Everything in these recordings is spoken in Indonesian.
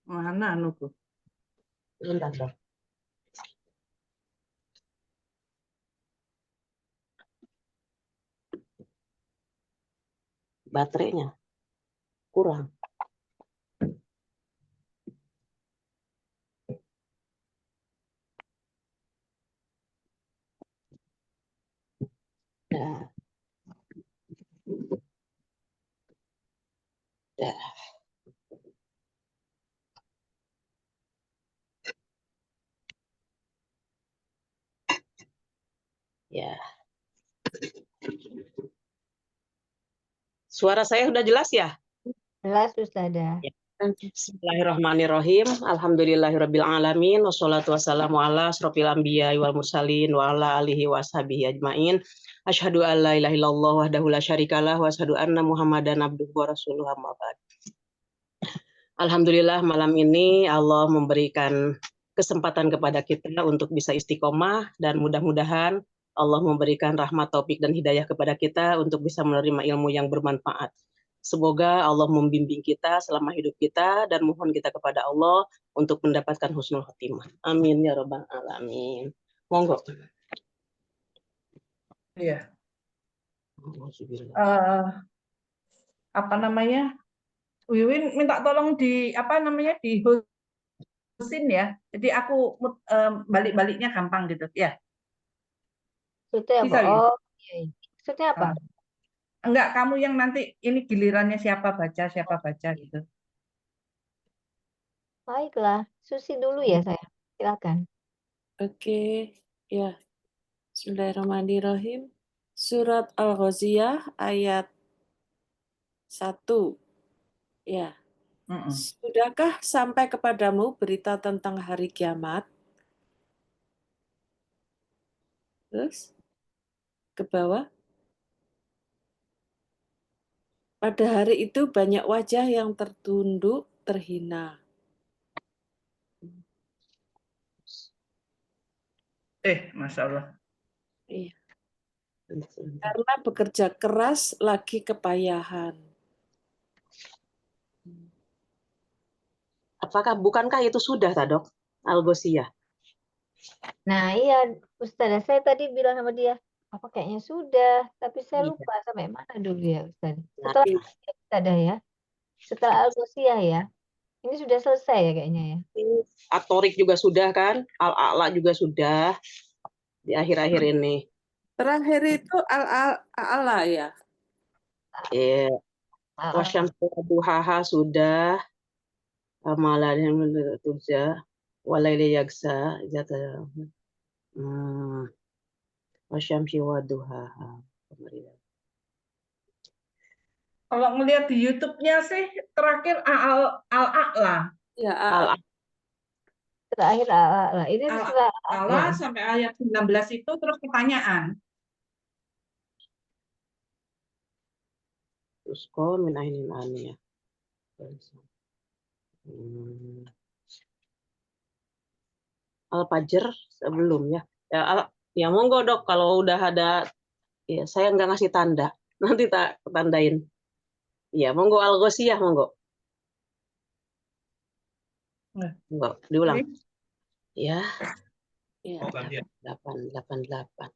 Mana anuku? Bentar dong. Baterainya kurang. Dah. Dah. Ya. Suara saya sudah jelas ya? Jelas, Ustazah. Ya. Bismillahirrahmanirrahim. Alhamdulillahirabbil alamin wassalatu wassalamu ala asrofil anbiya'i wal mursalin wa ala alihi washabihi ajmain. Asyhadu an la ilaha illallah wahdahu la syarikalah wa asyhadu anna Muhammadan abduhu wa rasuluhu amma ba'd. Alhamdulillah malam ini Allah memberikan kesempatan kepada kita untuk bisa istiqomah dan mudah-mudahan Allah memberikan rahmat, taufik dan hidayah kepada kita untuk bisa menerima ilmu yang bermanfaat. Semoga Allah membimbing kita selama hidup kita dan mohon kita kepada Allah untuk mendapatkan husnul khotimah. Amin ya rabbal alamin. Monggo. Iya. Apa namanya? Wiwin minta tolong di host-in ya. Jadi aku balik-baliknya gampang gitu ya. Maksudnya apa? Bisa, Win? Oh, iya. Maksudnya apa? Enggak, kamu yang nanti ini gilirannya siapa baca gitu. Baiklah, Susi dulu ya saya. Silakan. Oke, ya. Bismillahirrahmanirrahim. Surat Al-Ghaziyah ayat 1. Ya. Sudahkah sampai kepadamu berita tentang hari kiamat? Terus ke bawah. Pada hari itu banyak wajah yang tertunduk, terhina. Masya Allah. Iya. Karena bekerja keras lagi kepayahan. Bukankah itu sudah, Dok? Al-Ghaziyah. Nah, iya, Ustazah, saya tadi bilang sama dia, apa kayaknya sudah, tapi saya lupa sampai mana dulu ya, Ustazah. Setelah Ustazah ya, setelah Al-Ghaziyah ya, ini sudah selesai ya kayaknya ya. At-Thariq juga sudah kan, Al-A'la juga sudah di akhir-akhir ini. Terakhir itu Al-A'la ya. Iya. Wasyamsi waduhaha sudah. Amalan turja walaili yaksa zata. Wasyamsi waduhaha. Kalau ngelihat di YouTube-nya sih terakhir Al-A'la. Ya, terakhir Al-A'la. Ini setelah Al-A'la sampai ayat 19 itu terus pertanyaan. Terus kau minainin aneh ya. Al-Fajr sebelum ya. Ya monggo Dok, kalau udah ada ya saya nggak ngasih tanda. Nanti tak tandain. Ya, monggo Al-Ghaziyah monggo. Monggo, diulang. Ya. Ya. 888.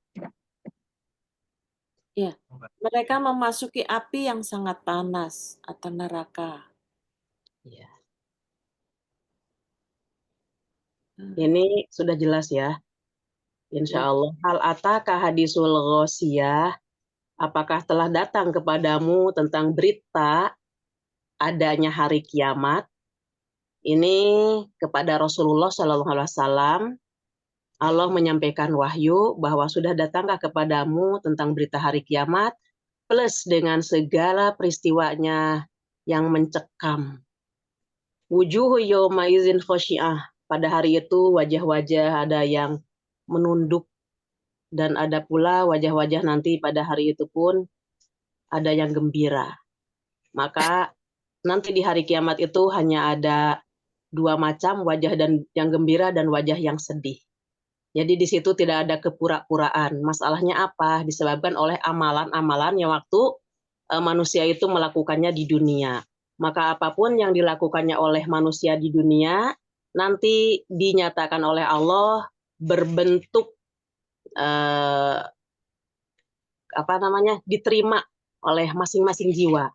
Ya, mereka memasuki api yang sangat panas atau neraka. Ya. Ini sudah jelas ya. Insya Allah. Hal ataka hadisul ghosiyah. Apakah telah datang kepadamu tentang berita adanya hari kiamat? Ini kepada Rasulullah SAW. Allah menyampaikan wahyu bahwa sudah datangkah kepadamu tentang berita hari kiamat plus dengan segala peristiwanya yang mencekam. Wujuhu yawma izin khosyi'ah. Pada hari itu wajah-wajah ada yang menunduk dan ada pula wajah-wajah nanti pada hari itu pun ada yang gembira. Maka nanti di hari kiamat itu hanya ada dua macam, wajah dan yang gembira dan wajah yang sedih. Jadi di situ tidak ada kepura-puraan. Masalahnya apa? Disebabkan oleh amalan-amalan yang waktu manusia itu melakukannya di dunia. Maka apapun yang dilakukannya oleh manusia di dunia nanti dinyatakan oleh Allah berbentuk diterima oleh masing-masing jiwa.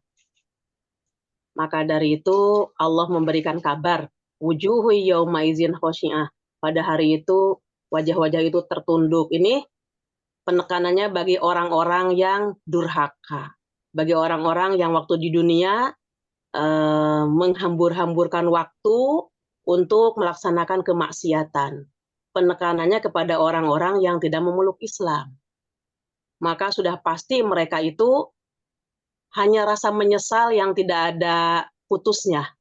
Maka dari itu Allah memberikan kabar, wujuhu yauma izin khosyi'ah. Pada hari itu wajah-wajah itu tertunduk. Ini penekanannya bagi orang-orang yang durhaka. Bagi orang-orang yang waktu di dunia menghambur-hamburkan waktu untuk melaksanakan kemaksiatan. Penekanannya kepada orang-orang yang tidak memeluk Islam. Maka sudah pasti mereka itu hanya rasa menyesal yang tidak ada putusnya.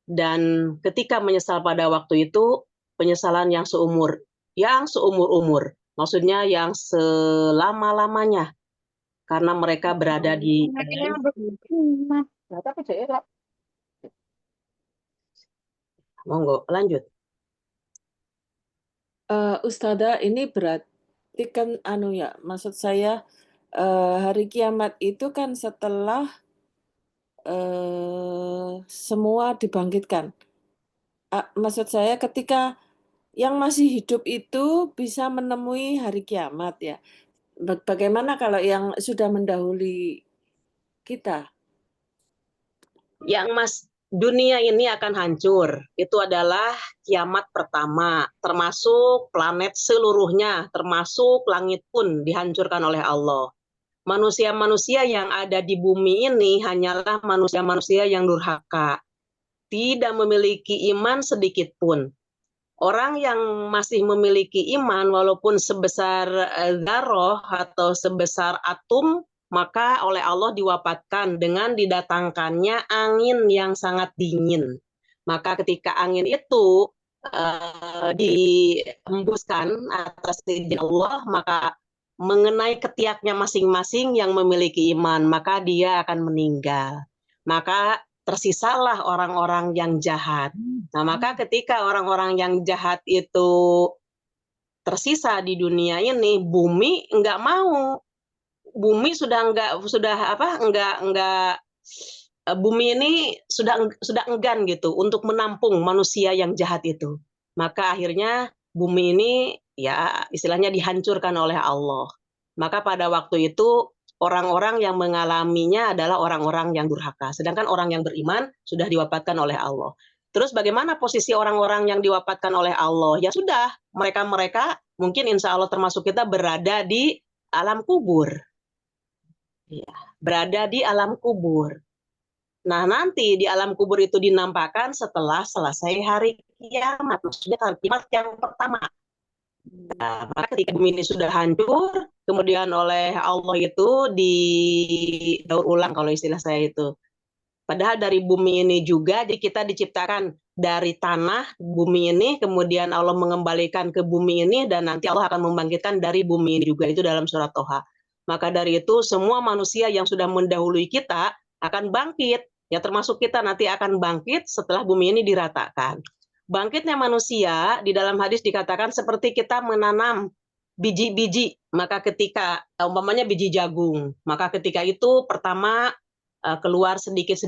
Dan ketika menyesal pada waktu itu, penyesalan yang seumur-umur. Maksudnya yang selama-lamanya. Karena mereka berada di... Monggo, lanjut. Ustazah, ini berarti kan maksud saya hari kiamat itu kan setelah semua dibangkitkan. Maksud saya ketika yang masih hidup itu bisa menemui hari kiamat ya. Bagaimana kalau yang sudah mendahului kita? Dunia ini akan hancur. Itu adalah kiamat pertama, termasuk planet seluruhnya, termasuk langit pun dihancurkan oleh Allah. Manusia-manusia yang ada di bumi ini hanyalah manusia-manusia yang durhaka, tidak memiliki iman sedikit pun. Orang yang masih memiliki iman walaupun sebesar dzarrah atau sebesar atom, maka oleh Allah diwafatkan dengan didatangkannya angin yang sangat dingin. Maka ketika angin itu dihembuskan atas izin Allah, maka mengenai ketiaknya masing-masing yang memiliki iman, maka dia akan meninggal. Maka tersisalah orang-orang yang jahat. Nah, maka ketika orang-orang yang jahat itu tersisa di dunia ini, bumi nggak mau. Bumi bumi ini sudah enggan gitu untuk menampung manusia yang jahat itu. Maka akhirnya bumi ini ya istilahnya dihancurkan oleh Allah. Maka pada waktu itu orang-orang yang mengalaminya adalah orang-orang yang durhaka. Sedangkan orang yang beriman sudah diwafatkan oleh Allah. Terus bagaimana posisi orang-orang yang diwafatkan oleh Allah? Ya sudah, mereka-mereka mungkin insya Allah termasuk kita berada di alam kubur. Ya, berada di alam kubur. Nah, nanti di alam kubur itu dinampakkan setelah selesai hari kiamat. Maksudnya hari kiamat yang pertama. Nah, maka ketika bumi ini sudah hancur, kemudian oleh Allah itu didaur ulang kalau istilah saya itu. Padahal dari bumi ini juga jadi kita diciptakan dari tanah bumi ini, kemudian Allah mengembalikan ke bumi ini dan nanti Allah akan membangkitkan dari bumi ini juga, itu dalam surat Toha. Maka dari itu semua manusia yang sudah mendahului kita akan bangkit, ya termasuk kita nanti akan bangkit setelah bumi ini diratakan. Bangkitnya manusia di dalam hadis dikatakan seperti kita menanam biji-biji, maka ketika umpamanya biji jagung, maka ketika itu pertama keluar sedikit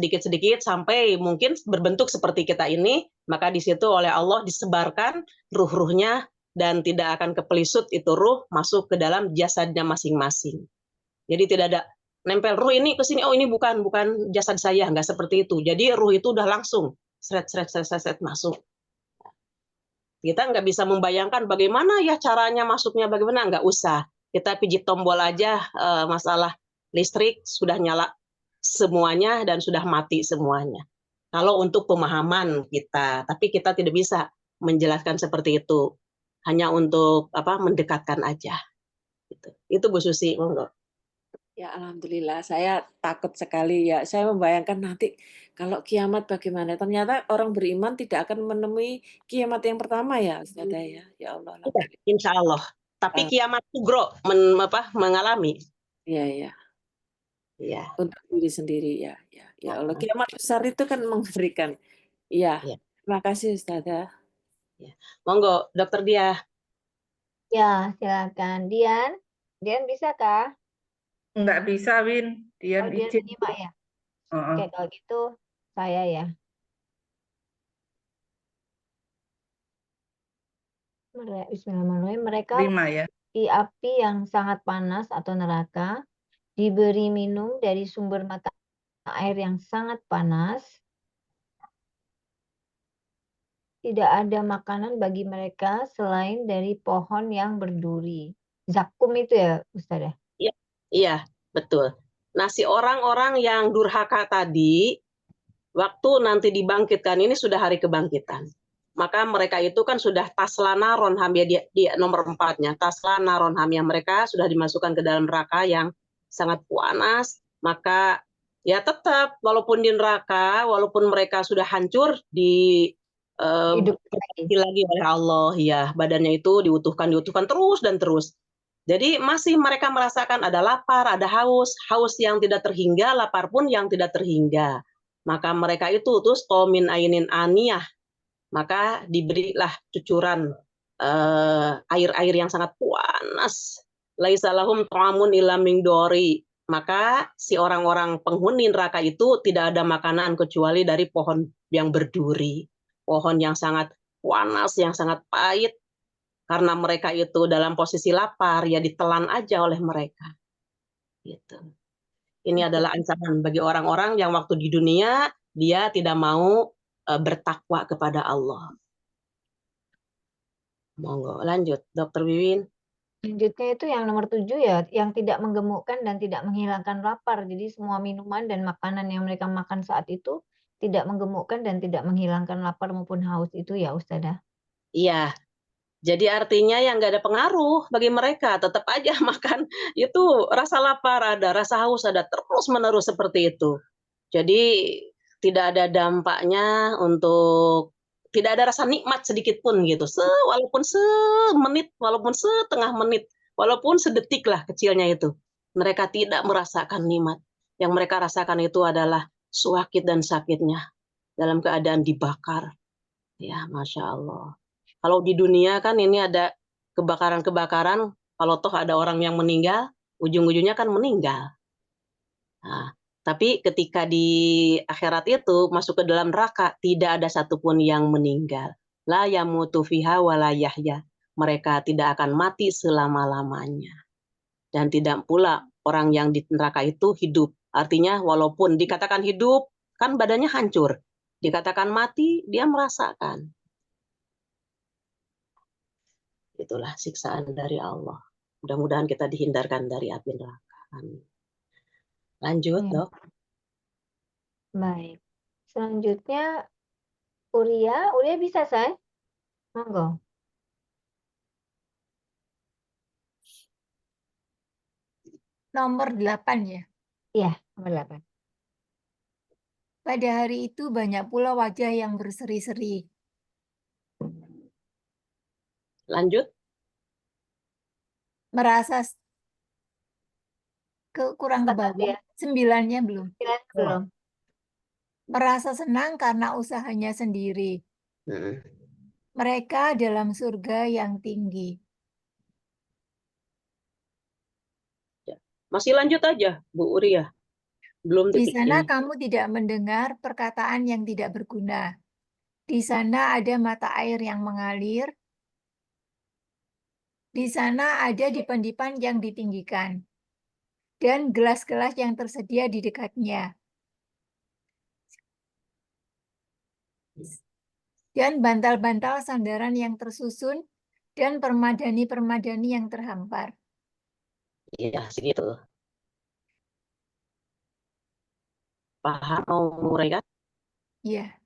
sampai mungkin berbentuk seperti kita ini, maka di situ oleh Allah disebarkan ruh-ruhnya dan tidak akan kepelisut itu ruh masuk ke dalam jasadnya masing-masing. Jadi tidak ada nempel ruh ini ke sini, oh ini bukan jasad saya, nggak seperti itu. Jadi ruh itu udah langsung seret masuk. Kita nggak bisa membayangkan bagaimana ya caranya masuknya, bagaimana, nggak usah. Kita pijit tombol aja, masalah listrik sudah nyala semuanya dan sudah mati semuanya. Kalau untuk pemahaman kita, tapi kita tidak bisa menjelaskan seperti itu. Hanya untuk mendekatkan aja. Itu Bu Susi, monggo. Ya, alhamdulillah. Saya takut sekali ya. Saya membayangkan nanti kalau kiamat bagaimana. Ternyata orang beriman tidak akan menemui kiamat yang pertama ya, Ustazah ya. Ya Allah. Insya Allah. Tapi kiamat kubro mengalami. Iya. Iya. Untuk diri sendiri ya. Ya Allah. Kiamat besar itu kan mengerikan. Iya. Terima kasih Ustazah. Ya. Monggo, Dokter Dia. Ya, silakan. Dian, Dian bisa kah? Nggak bisa, Win. Dian Oh, Dian izin. menyimak ya. Heeh. Oke, kalau gitu saya ya. Bismillahirrahmanirrahim. Mereka 5 ya. di api yang sangat panas atau neraka, diberi minum dari sumber mata air yang sangat panas. Tidak ada makanan bagi mereka selain dari pohon yang berduri. Zakum itu ya, Ustazah? Iya, iya, betul. Nah, si orang-orang yang durhaka tadi, waktu nanti dibangkitkan, ini sudah hari kebangkitan. Maka mereka itu kan sudah tasla naron ham ya, di nomor 4-nya. Tasla naron ham yang mereka sudah dimasukkan ke dalam neraka yang sangat panas. Maka ya tetap walaupun di neraka, walaupun mereka sudah hancur Hidup lagi. lagi oleh Allah, ya badannya itu diutuhkan terus dan terus. Jadi masih mereka merasakan ada lapar, ada haus yang tidak terhingga, lapar pun yang tidak terhingga. Maka mereka itu terus qomin ainin aniyah, maka diberilah cucuran air-air yang sangat panas. Laisa lahum ta'amun illa min dori. Maka si orang-orang penghuni neraka itu tidak ada makanan kecuali dari pohon yang berduri. Pohon yang sangat panas, yang sangat pahit. Karena mereka itu dalam posisi lapar, ya ditelan aja oleh mereka. Gitu. Ini adalah ancaman bagi orang-orang yang waktu di dunia dia tidak mau bertakwa kepada Allah. Monggo, lanjut, Dokter Wiwin. Selanjutnya itu yang nomor 7 ya, yang tidak menggemukkan dan tidak menghilangkan lapar. Jadi semua minuman dan makanan yang mereka makan saat itu tidak menggemukkan dan tidak menghilangkan lapar maupun haus itu ya, Ustazah. Iya, jadi artinya yang nggak ada pengaruh bagi mereka, tetap aja makan itu rasa lapar ada, rasa haus ada, terus-menerus seperti itu. Jadi tidak ada dampaknya untuk tidak ada rasa nikmat sedikit pun gitu. Walaupun semenit, walaupun setengah menit, walaupun sedetik lah kecilnya itu. Mereka tidak merasakan nikmat. Yang mereka rasakan itu adalah suakit dan sakitnya dalam keadaan dibakar. Ya, Masya Allah. Kalau di dunia kan ini ada kebakaran-kebakaran, kalau toh ada orang yang meninggal, ujung-ujungnya kan meninggal. Nah, tapi ketika di akhirat itu masuk ke dalam neraka, tidak ada satupun yang meninggal. La yamutu fiha wa la yahya. Mereka tidak akan mati selama-lamanya. Dan tidak pula orang yang di neraka itu hidup. Artinya walaupun dikatakan hidup, kan badannya hancur. Dikatakan mati, dia merasakan. Itulah siksaan dari Allah. Mudah-mudahan kita dihindarkan dari api neraka. Amin. Lanjut, Dok. Baik. Selanjutnya Uria bisa, Say? Monggo. Nomor 8 ya. Iya, nomor 8. Pada hari itu banyak pula wajah yang berseri-seri. Lanjut. Merasa kurang ke Empat bawah. ya? 9-nya belum. 9 belum. Merasa senang karena usahanya sendiri. Mereka dalam surga yang tinggi. Masih lanjut aja, Bu Uria. Belum Di titik sana ini. kamu tidak mendengar perkataan yang tidak berguna. Di sana ada mata air yang mengalir. Di sana ada dipan-dipan yang ditinggikan. Dan gelas-gelas yang tersedia di dekatnya. Dan bantal-bantal sandaran yang tersusun. Dan permadani-permadani yang terhampar. Iya, segitu. Paham mau mereka? Iya.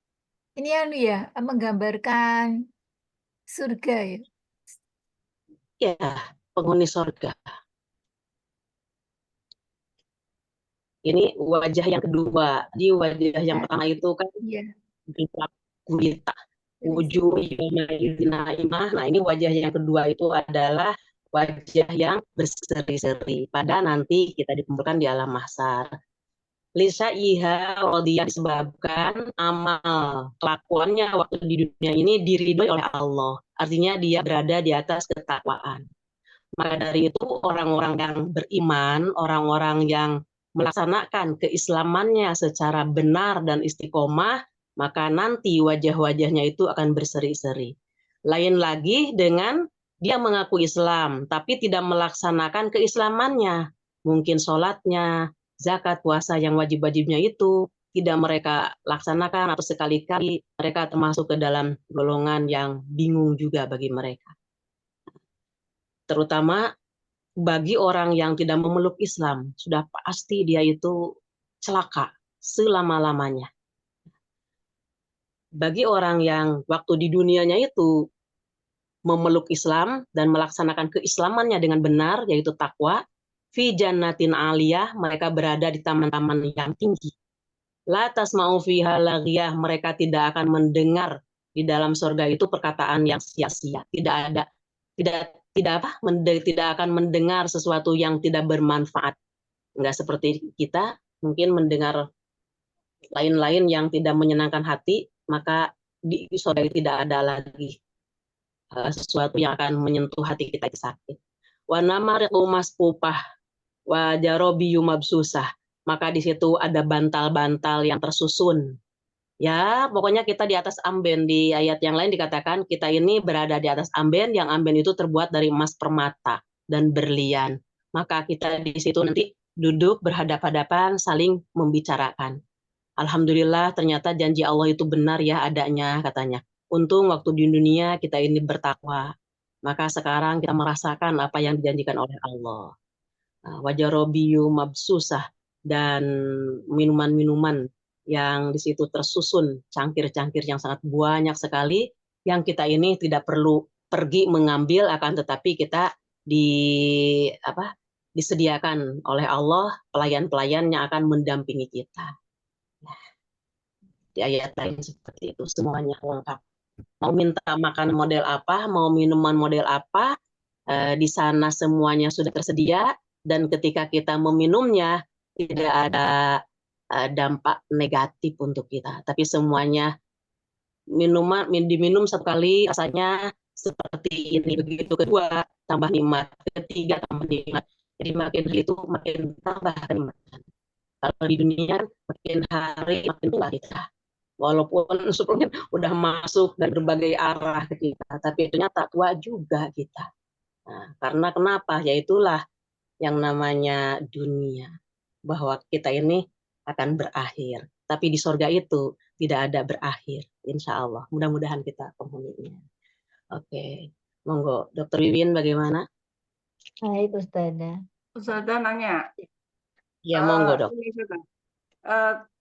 Ini ya, menggambarkan surga ya. Ya, penghuni surga. Ini wajah yang kedua. Di wajah yang pertama itu kan gulita, wujuh naimah. Nah, ini wajah yang kedua itu adalah wajah yang berseri-seri. Pada nanti kita dikumpulkan di alam mahsyar. Lisa iha dia disebabkan amal kelakuannya waktu di dunia ini diridhoi oleh Allah. Artinya dia berada di atas ketakwaan. Maka dari itu orang-orang yang beriman, orang-orang yang melaksanakan keislamannya secara benar dan istiqomah, maka nanti wajah-wajahnya itu akan berseri-seri. Lain lagi dengan dia mengaku Islam, tapi tidak melaksanakan keislamannya. Mungkin sholatnya, zakat, puasa yang wajib-wajibnya itu tidak mereka laksanakan, atau sekali-kali mereka termasuk ke dalam golongan yang bingung juga bagi mereka. Terutama bagi orang yang tidak memeluk Islam, sudah pasti dia itu celaka selama-lamanya. Bagi orang yang waktu di dunianya itu memeluk Islam dan melaksanakan keislamannya dengan benar, yaitu takwa, fi jannatin aliyah, mereka berada di taman-taman yang tinggi. La tasma'u fiha laghiyah, mereka tidak akan mendengar di dalam surga itu perkataan yang sia-sia. Tidak akan mendengar sesuatu yang tidak bermanfaat. Enggak seperti kita mungkin mendengar lain-lain yang tidak menyenangkan hati, maka di surga tidak ada lagi sesuatu yang akan menyentuh hati kita itu sakit. Wa namariqu maspupah wa jarobiyu mabsusah, maka di situ ada bantal-bantal yang tersusun. Ya, pokoknya kita di atas amben. Di ayat yang lain dikatakan kita ini berada di atas amben, yang amben itu terbuat dari emas permata dan berlian. Maka kita di situ nanti duduk berhadap-hadapan saling membicarakan. Alhamdulillah ternyata janji Allah itu benar ya adanya, katanya. Untung waktu di dunia kita ini bertakwa. Maka sekarang kita merasakan apa yang dijanjikan oleh Allah. Wajarobiyu mabsusah, dan minuman-minuman yang di situ tersusun, cangkir-cangkir yang sangat banyak sekali, yang kita ini tidak perlu pergi mengambil, akan tetapi kita disediakan oleh Allah pelayan-pelayan yang akan mendampingi kita. Di ayat lain seperti itu, semuanya lengkap. Mau minta makan model apa, mau minuman model apa, di sana semuanya sudah tersedia, dan ketika kita meminumnya tidak ada dampak negatif untuk kita, tapi semuanya diminum satu kali rasanya seperti ini, begitu kedua tambah nikmat, ketiga tambah nikmat, jadi makin hari itu makin tambah nikmat. Kalau di dunia makin hari makin tua kita, walaupun sebelumnya udah masuk dari berbagai arah ke kita, tapi ternyata tua juga kita. Nah, karena kenapa? Yaitulah yang namanya dunia, bahwa kita ini akan berakhir. Tapi di surga itu tidak ada berakhir, insya Allah. Mudah-mudahan kita penghuninya. Oke, monggo, Dr. Wiwin bagaimana? Baik, Ustazah. Ustazah nanya. Ya, monggo, Dok.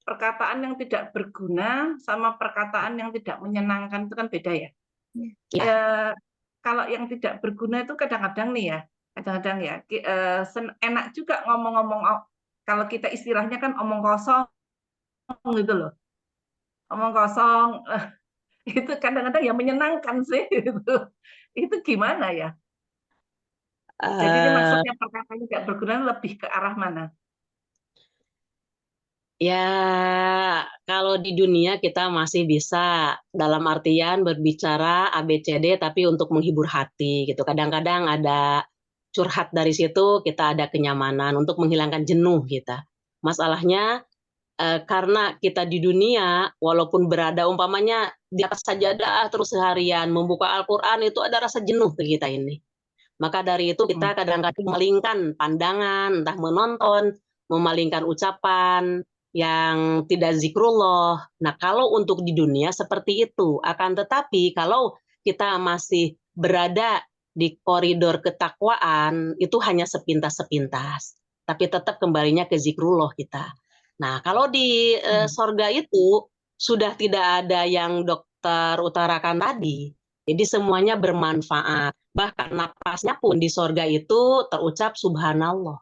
Perkataan yang tidak berguna sama perkataan yang tidak menyenangkan itu kan beda ya. Kalau yang tidak berguna itu kadang-kadang nih ya, enak juga ngomong-ngomong, kalau kita istilahnya kan omong kosong gitu loh. Omong kosong itu kadang-kadang ya menyenangkan sih gitu. Itu gimana ya? Jadi ini maksudnya perkataan tidak berguna lebih ke arah mana? Ya, kalau di dunia kita masih bisa dalam artian berbicara ABCD tapi untuk menghibur hati gitu. Kadang-kadang ada curhat dari situ, kita ada kenyamanan untuk menghilangkan jenuh kita. Masalahnya karena kita di dunia walaupun berada umpamanya di atas sajadah terus seharian membuka Al-Qur'an, itu ada rasa jenuh ke kita ini. Maka dari itu kita kadang-kadang memalingkan pandangan, entah menonton, memalingkan ucapan yang tidak zikrullah. Nah, kalau untuk di dunia seperti itu. Akan tetapi kalau kita masih berada di koridor ketakwaan, itu hanya sepintas-sepintas. Tapi tetap kembalinya ke zikrullah kita. Nah, kalau di sorga itu sudah tidak ada yang dokter utarakan tadi. Jadi semuanya bermanfaat. Bahkan napasnya pun di sorga itu terucap subhanallah.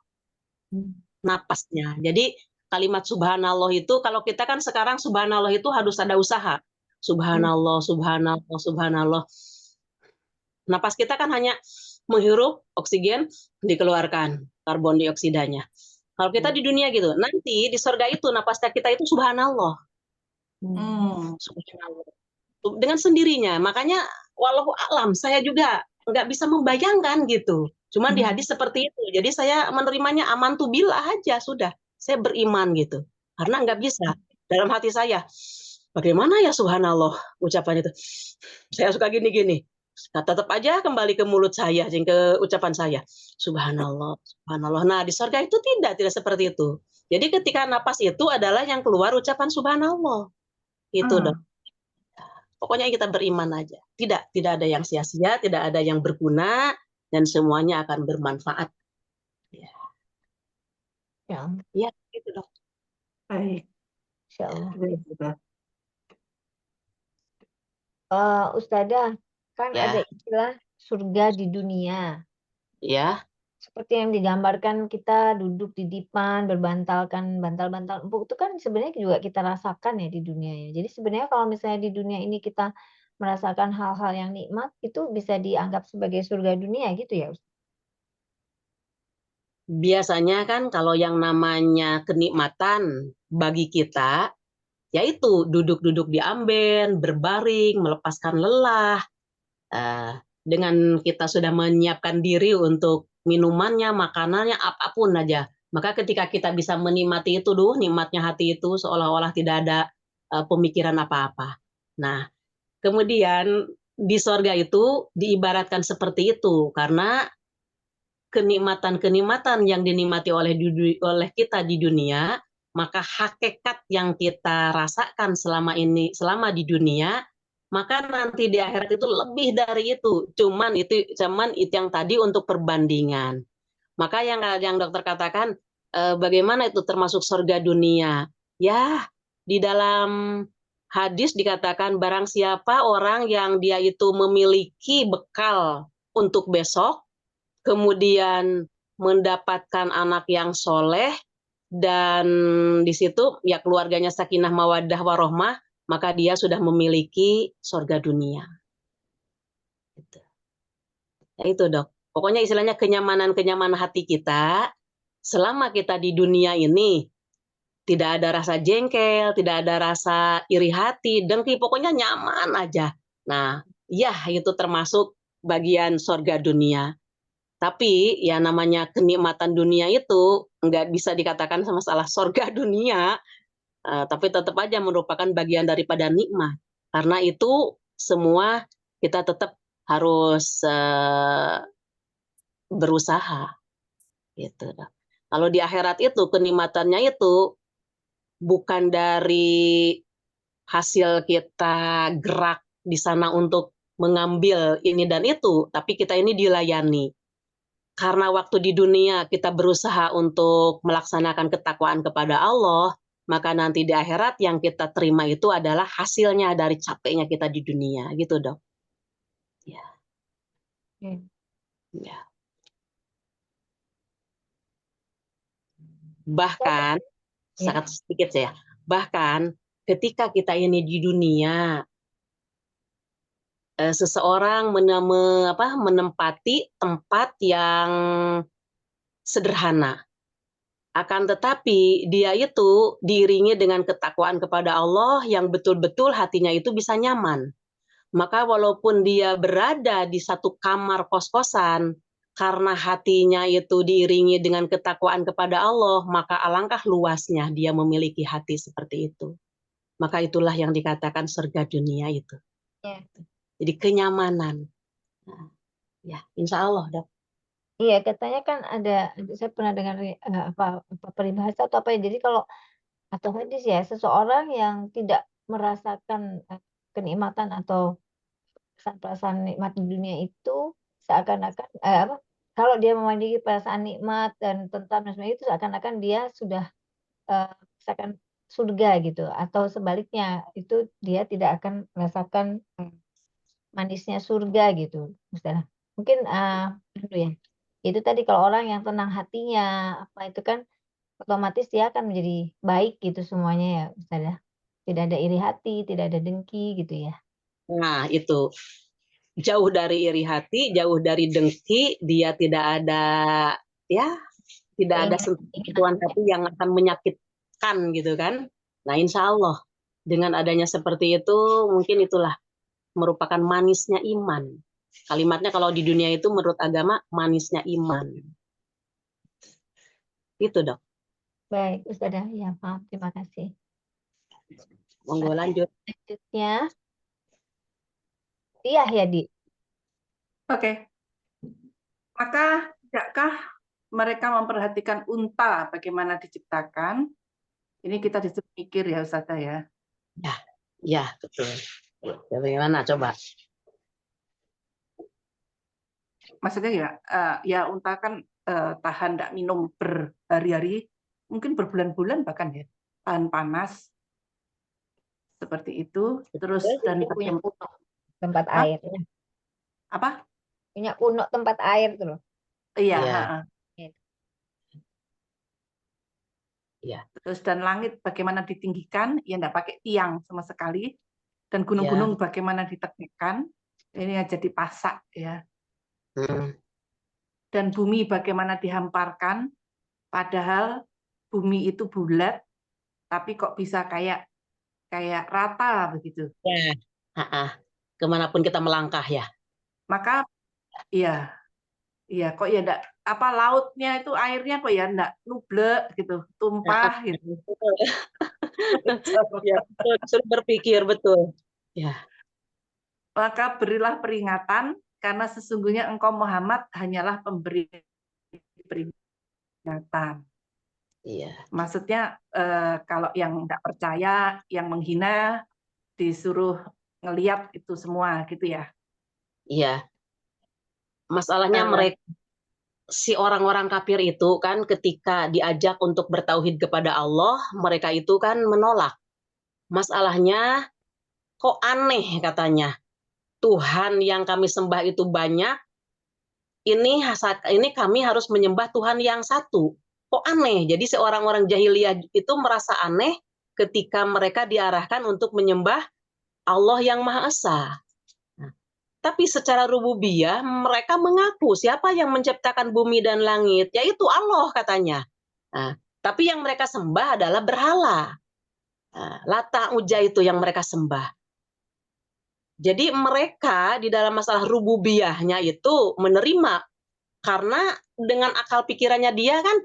Napasnya. Jadi kalimat subhanallah itu, kalau kita kan sekarang subhanallah itu harus ada usaha. Subhanallah, subhanallah, subhanallah. Napas kita kan hanya menghirup oksigen, dikeluarkan karbon dioksidanya. Kalau kita di dunia gitu, nanti di surga itu napasnya kita itu subhanallah. Subhanallah. Dengan sendirinya. Makanya walau alam saya juga nggak bisa membayangkan gitu. Cuman di hadis seperti itu. Jadi saya menerimanya amantu billah aja sudah. Saya beriman gitu. Karena nggak bisa. Dalam hati saya, bagaimana ya subhanallah ucapan itu. Saya suka gini-gini. Nah, tetap aja kembali ke mulut saya, ke ucapan saya. Subhanallah, subhanallah. Nah, di surga itu tidak seperti itu. Jadi ketika napas itu adalah yang keluar ucapan subhanallah. Itu dong. Pokoknya kita beriman aja. Tidak ada yang sia-sia, tidak ada yang berguna, dan semuanya akan bermanfaat. Ya, Ya, ya itu dong. Baik. Insya Allah. Sudah. Ustadzah, kan Ya. ada istilah surga di dunia. Ya, Seperti yang digambarkan kita duduk di dipan, berbantalkan bantal-bantal empuk, itu kan sebenarnya juga kita rasakan ya di dunia ya. Jadi sebenarnya kalau misalnya di dunia ini kita merasakan hal-hal yang nikmat, itu bisa dianggap sebagai surga dunia gitu ya, Ustaz? biasanya kan kalau yang namanya kenikmatan bagi kita, yaitu duduk-duduk di amben, berbaring, melepaskan lelah, dengan kita sudah menyiapkan diri untuk minumannya, makanannya, apapun aja. Maka ketika kita bisa menikmati itu, nikmatnya hati itu seolah-olah tidak ada pemikiran apa-apa. Nah, kemudian di sorga itu diibaratkan seperti itu, karena kenikmatan-kenikmatan yang dinikmati oleh kita di dunia, maka hakikat yang kita rasakan selama di dunia, maka nanti di akhirat itu lebih dari itu. Cuman itu yang tadi untuk perbandingan. Maka yang dokter katakan, bagaimana itu termasuk surga dunia? Ya, di dalam hadis dikatakan barang siapa orang yang dia itu memiliki bekal untuk besok, kemudian mendapatkan anak yang soleh, dan di situ ya keluarganya sakinah mawaddah warohmah, maka dia sudah memiliki surga dunia. Gitu. Ya itu dok. Pokoknya istilahnya kenyamanan hati kita, selama kita di dunia ini, tidak ada rasa jengkel, tidak ada rasa iri hati, dengki, pokoknya nyaman aja. Nah, ya itu termasuk bagian surga dunia. Tapi ya namanya kenikmatan dunia itu nggak bisa dikatakan sama salah surga dunia, tapi tetap aja merupakan bagian daripada nikmat. Karena itu semua kita tetap harus berusaha gitu. Kalau di akhirat itu kenikmatannya itu bukan dari hasil kita gerak di sana untuk mengambil ini dan itu, tapi kita ini dilayani. Karena waktu di dunia kita berusaha untuk melaksanakan ketakwaan kepada Allah, maka nanti di akhirat yang kita terima itu adalah hasilnya dari capeknya kita di dunia, gitu dok. Ya. Ya. Bahkan, sangat sedikit saya, bahkan ketika kita ini di dunia, seseorang menempati tempat yang sederhana. Akan tetapi dia itu diiringi dengan ketakwaan kepada Allah yang betul-betul hatinya itu bisa nyaman. Maka walaupun dia berada di satu kamar kos-kosan, karena hatinya itu diiringi dengan ketakwaan kepada Allah, maka alangkah luasnya dia memiliki hati seperti itu. Maka itulah yang dikatakan surga dunia itu. Ya. Jadi kenyamanan. Nah, ya, insya Allah dok. Iya, katanya kan saya pernah dengar apa peribahasa atau apa ya. Jadi kalau atau hadis ya, seseorang yang tidak merasakan kenikmatan atau perasaan nikmat di dunia itu seakan-akan kalau dia memiliki perasaan nikmat dan tentram dan sebagainya itu seakan-akan dia sudah merasakan surga gitu, atau sebaliknya itu dia tidak akan merasakan manisnya surga gitu, Ustazah. Mungkin ya. Itu tadi kalau orang yang tenang hatinya, apa itu kan otomatis dia akan menjadi baik gitu semuanya ya, Ustazah. Tidak ada iri hati, tidak ada dengki gitu ya. Nah, itu. Jauh dari iri hati, jauh dari dengki, dia tidak ada sentuhan hati yang akan menyakitkan gitu kan. Nah, insya Allah dengan adanya seperti itu, mungkin itulah merupakan manisnya iman. Kalimatnya kalau di dunia itu menurut agama manisnya iman. Itu dok. Baik, Ustazah. Ya, maaf. Terima kasih. Monggo Baik, lanjut. selanjutnya, iya ya, Di. Oke. Maka tidakkah mereka memperhatikan unta bagaimana diciptakan? Ini kita disuruh mikir ya Ustazah ya. Ya betul. Ya, bagaimana coba? Maksudnya ya unta kan tahan tidak minum berhari-hari, mungkin berbulan-bulan bahkan ya, tahan panas seperti itu. Terus dan Dia punya unuk tempat Hah? air. Apa? Punya unuk tempat air tuh loh. Iya. Iya. ha-ha. Iya. Terus dan langit bagaimana ditinggikan? Ya tidak pakai tiang sama sekali. Dan Iya. gunung-gunung bagaimana ditegakkan? Ini jadi pasak ya. Dan bumi bagaimana dihamparkan? Padahal bumi itu bulat, tapi kok bisa kayak rata begitu. Ya. Kemanapun kita melangkah ya. Maka iya kok ya enggak apa lautnya itu airnya kok ya enggak nublek gitu, tumpah gitu. Ya, betul. Suruh berpikir betul. Ya. Maka berilah peringatan karena sesungguhnya engkau Muhammad hanyalah pemberi peringatan. Iya. Maksudnya kalau yang enggak percaya, yang menghina disuruh ngeliat itu semua gitu ya. Iya. Masalahnya mereka si orang-orang kafir itu kan ketika diajak untuk bertauhid kepada Allah, mereka itu kan menolak. Masalahnya kok aneh katanya. Tuhan yang kami sembah itu banyak, ini kami harus menyembah Tuhan yang satu. Kok aneh? Jadi seorang orang jahiliyah itu merasa aneh ketika mereka diarahkan untuk menyembah Allah yang Maha Esa. Tapi secara rububiyah mereka mengaku siapa yang menciptakan bumi dan langit, yaitu Allah katanya. Nah, tapi yang mereka sembah adalah berhala. Nah, Lata Uja itu yang mereka sembah. Jadi mereka di dalam masalah rububiyahnya itu menerima karena dengan akal pikirannya dia kan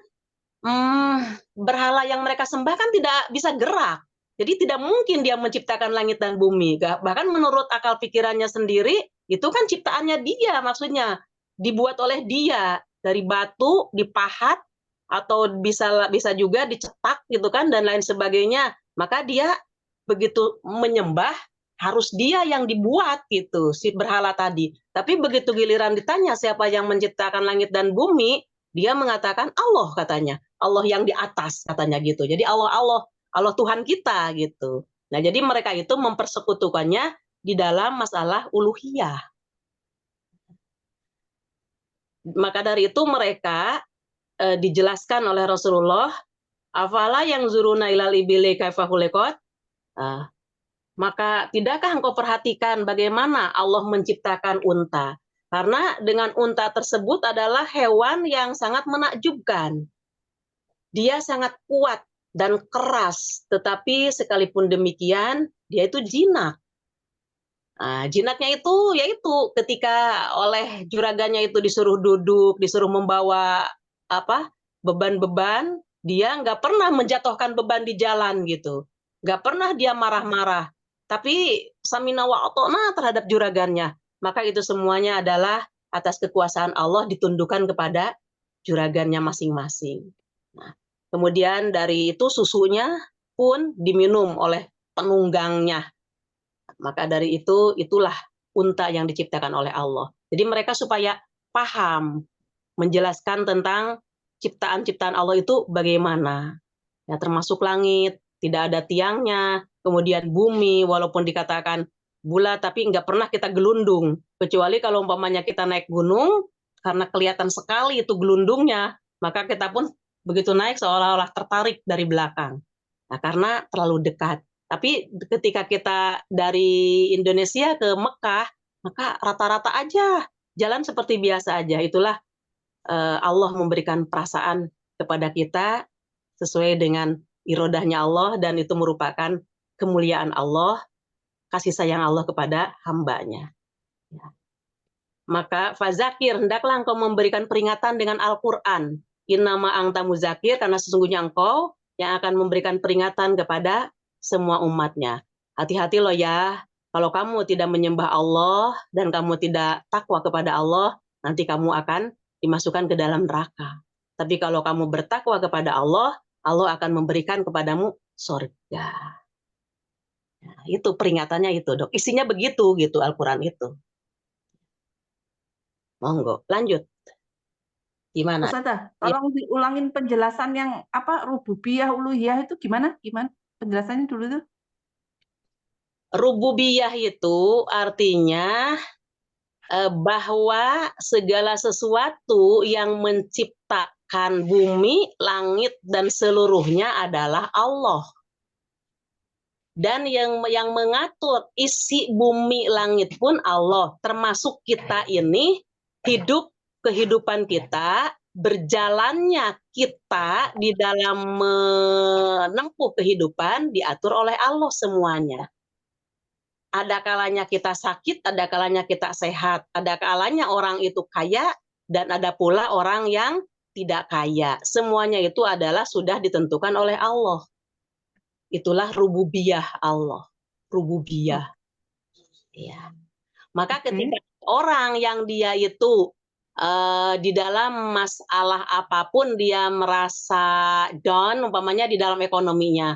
berhala yang mereka sembah kan tidak bisa gerak. Jadi tidak mungkin dia menciptakan langit dan bumi. Bahkan menurut akal pikirannya sendiri, itu kan ciptaannya dia, maksudnya dibuat oleh dia dari batu, dipahat atau bisa juga dicetak gitu kan dan lain sebagainya. Maka dia begitu menyembah harus dia yang dibuat gitu si berhala tadi. Tapi begitu giliran ditanya siapa yang menciptakan langit dan bumi, dia mengatakan Allah katanya. Allah yang di atas katanya gitu. Jadi Allah Tuhan kita gitu. Nah, jadi mereka itu mempersekutukannya di dalam masalah uluhiyah. Maka dari itu mereka dijelaskan oleh Rasulullah, afala yang zuruna ilal ibili kaifa khuliqat? Maka tidakkah engkau perhatikan bagaimana Allah menciptakan unta? Karena dengan unta tersebut adalah hewan yang sangat menakjubkan. Dia sangat kuat dan keras, tetapi sekalipun demikian, dia itu jinak. Nah, jinaknya itu yaitu ketika oleh juragannya itu disuruh duduk, disuruh membawa beban-beban, dia nggak pernah menjatuhkan beban di jalan gitu. Nggak pernah dia marah-marah. Tapi samina wa ata'na terhadap juragannya. Maka itu semuanya adalah atas kekuasaan Allah ditundukkan kepada juragannya masing-masing. Nah, kemudian dari itu susunya pun diminum oleh penunggangnya. Maka dari itulah unta yang diciptakan oleh Allah. Jadi mereka supaya paham, menjelaskan tentang ciptaan-ciptaan Allah itu bagaimana. Ya, termasuk langit, tidak ada tiangnya, kemudian bumi, walaupun dikatakan bulat, tapi nggak pernah kita gelundung. Kecuali kalau umpamanya kita naik gunung, karena kelihatan sekali itu gelundungnya, maka kita pun begitu naik seolah-olah tertarik dari belakang. Nah, karena terlalu dekat. Tapi ketika kita dari Indonesia ke Mekah, maka rata-rata aja, jalan seperti biasa aja. Itulah Allah memberikan perasaan kepada kita sesuai dengan irodahnya Allah, dan itu merupakan kemuliaan Allah, kasih sayang Allah kepada hambanya. Ya. Maka fazakir, hendaklah engkau memberikan peringatan dengan Al-Quran. Innama anta muzakir, karena sesungguhnya engkau yang akan memberikan peringatan kepada semua umatnya. Hati-hati loh ya, kalau kamu tidak menyembah Allah dan kamu tidak takwa kepada Allah, nanti kamu akan dimasukkan ke dalam neraka. Tapi kalau kamu bertakwa kepada Allah, Allah akan memberikan kepadamu surga. Nah, itu peringatannya itu, Dok. Isinya begitu gitu Al-Quran itu. Monggo, lanjut. Gimana? Ustazah, Ya. tolong diulangin penjelasan yang apa rububiyah, uluhiyah itu gimana? Gimana? Penjelasannya dulu tuh. Rububiyah itu artinya bahwa segala sesuatu yang menciptakan bumi, langit, dan seluruhnya adalah Allah. Dan yang mengatur isi bumi langit pun Allah, termasuk kita ini hidup kehidupan kita, berjalannya kita di dalam menempuh kehidupan diatur oleh Allah semuanya. Ada kalanya kita sakit, ada kalanya kita sehat, ada kalanya orang itu kaya, dan ada pula orang yang tidak kaya. Semuanya itu adalah sudah ditentukan oleh Allah. Itulah rububiyah Allah. Rububiyah. Ya. Maka ketika orang yang dia itu di dalam masalah apapun dia merasa down, umpamanya di dalam ekonominya,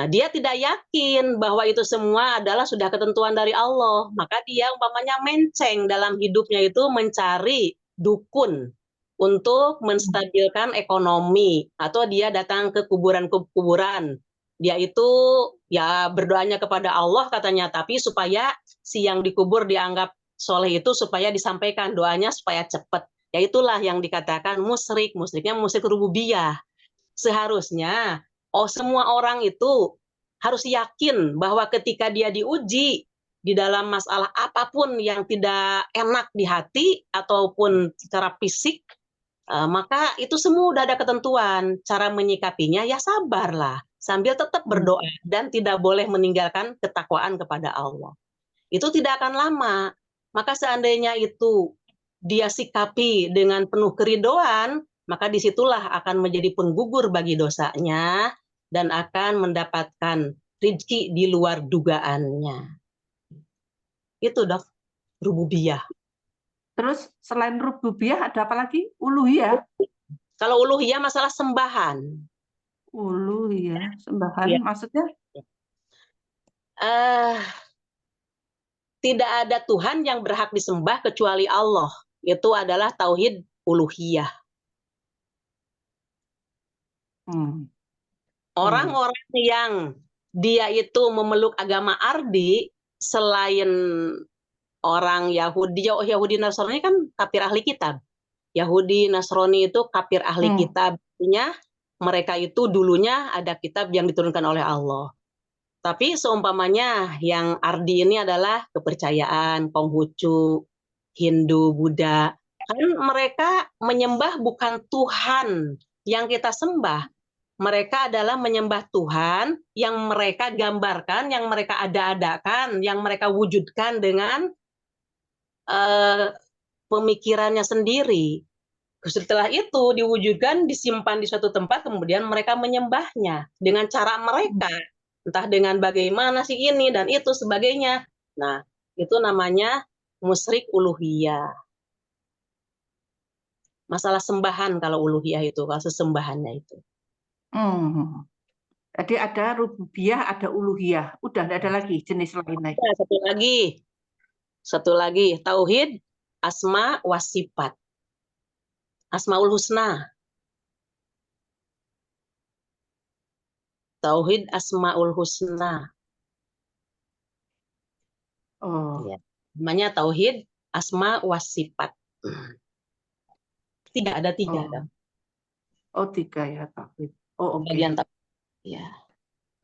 dia tidak yakin bahwa itu semua adalah sudah ketentuan dari Allah. Maka dia umpamanya menceng dalam hidupnya itu mencari dukun untuk menstabilkan ekonomi. Atau dia datang ke kuburan-kuburan. Dia itu ya berdoanya kepada Allah katanya, tapi supaya si yang dikubur dianggap soleh itu supaya disampaikan doanya supaya cepat. Ya itulah yang dikatakan musyrik. Musyriknya musyrik rububiyah. Seharusnya semua orang itu harus yakin bahwa ketika dia diuji di dalam masalah apapun yang tidak enak di hati ataupun secara fisik, maka itu semua udah ada ketentuan. Cara menyikapinya ya sabarlah sambil tetap berdoa dan tidak boleh meninggalkan ketakwaan kepada Allah. Itu tidak akan lama. Maka seandainya itu dia sikapi dengan penuh keridoan, maka disitulah akan menjadi penggugur bagi dosanya dan akan mendapatkan rezeki di luar dugaannya. Itu Dok, rububiyah. Terus selain rububiyah ada apa lagi? Uluhiyah. Kalau uluhiyah masalah sembahan. Uluhiyah, sembahan Ya. maksudnya? Tidak ada Tuhan yang berhak disembah kecuali Allah. Itu adalah tauhid uluhiyah. Orang-orang yang dia itu memeluk agama Ardi selain orang Yahudi Nasrani kan kafir ahli kitab. Yahudi Nasrani itu kafir ahli kitab. Artinya mereka itu dulunya ada kitab yang diturunkan oleh Allah. Tapi seumpamanya yang Ardi ini adalah kepercayaan Konghucu, Hindu, Buddha. Kan mereka menyembah bukan Tuhan yang kita sembah. Mereka adalah menyembah Tuhan yang mereka gambarkan, yang mereka ada-adakan, yang mereka wujudkan dengan pemikirannya sendiri. Setelah itu diwujudkan, disimpan di suatu tempat, kemudian mereka menyembahnya dengan cara mereka. Entah dengan bagaimana sih ini dan itu sebagainya. Nah, itu namanya musyrik uluhiyah. Masalah sembahan kalau uluhiyah itu, kalau sesembahannya itu. Jadi ada rububiyah, ada uluhiyah. Udah tidak ada lagi jenis lain lagi. Satu lagi, tauhid asma wa sifat. Asmaul husna. Tauhid asmaul husna. Ya. Namanya tauhid asma wa sifat. Ada tiga. Tiga ya tauhid. Oke. Bagian tauhid. Ya.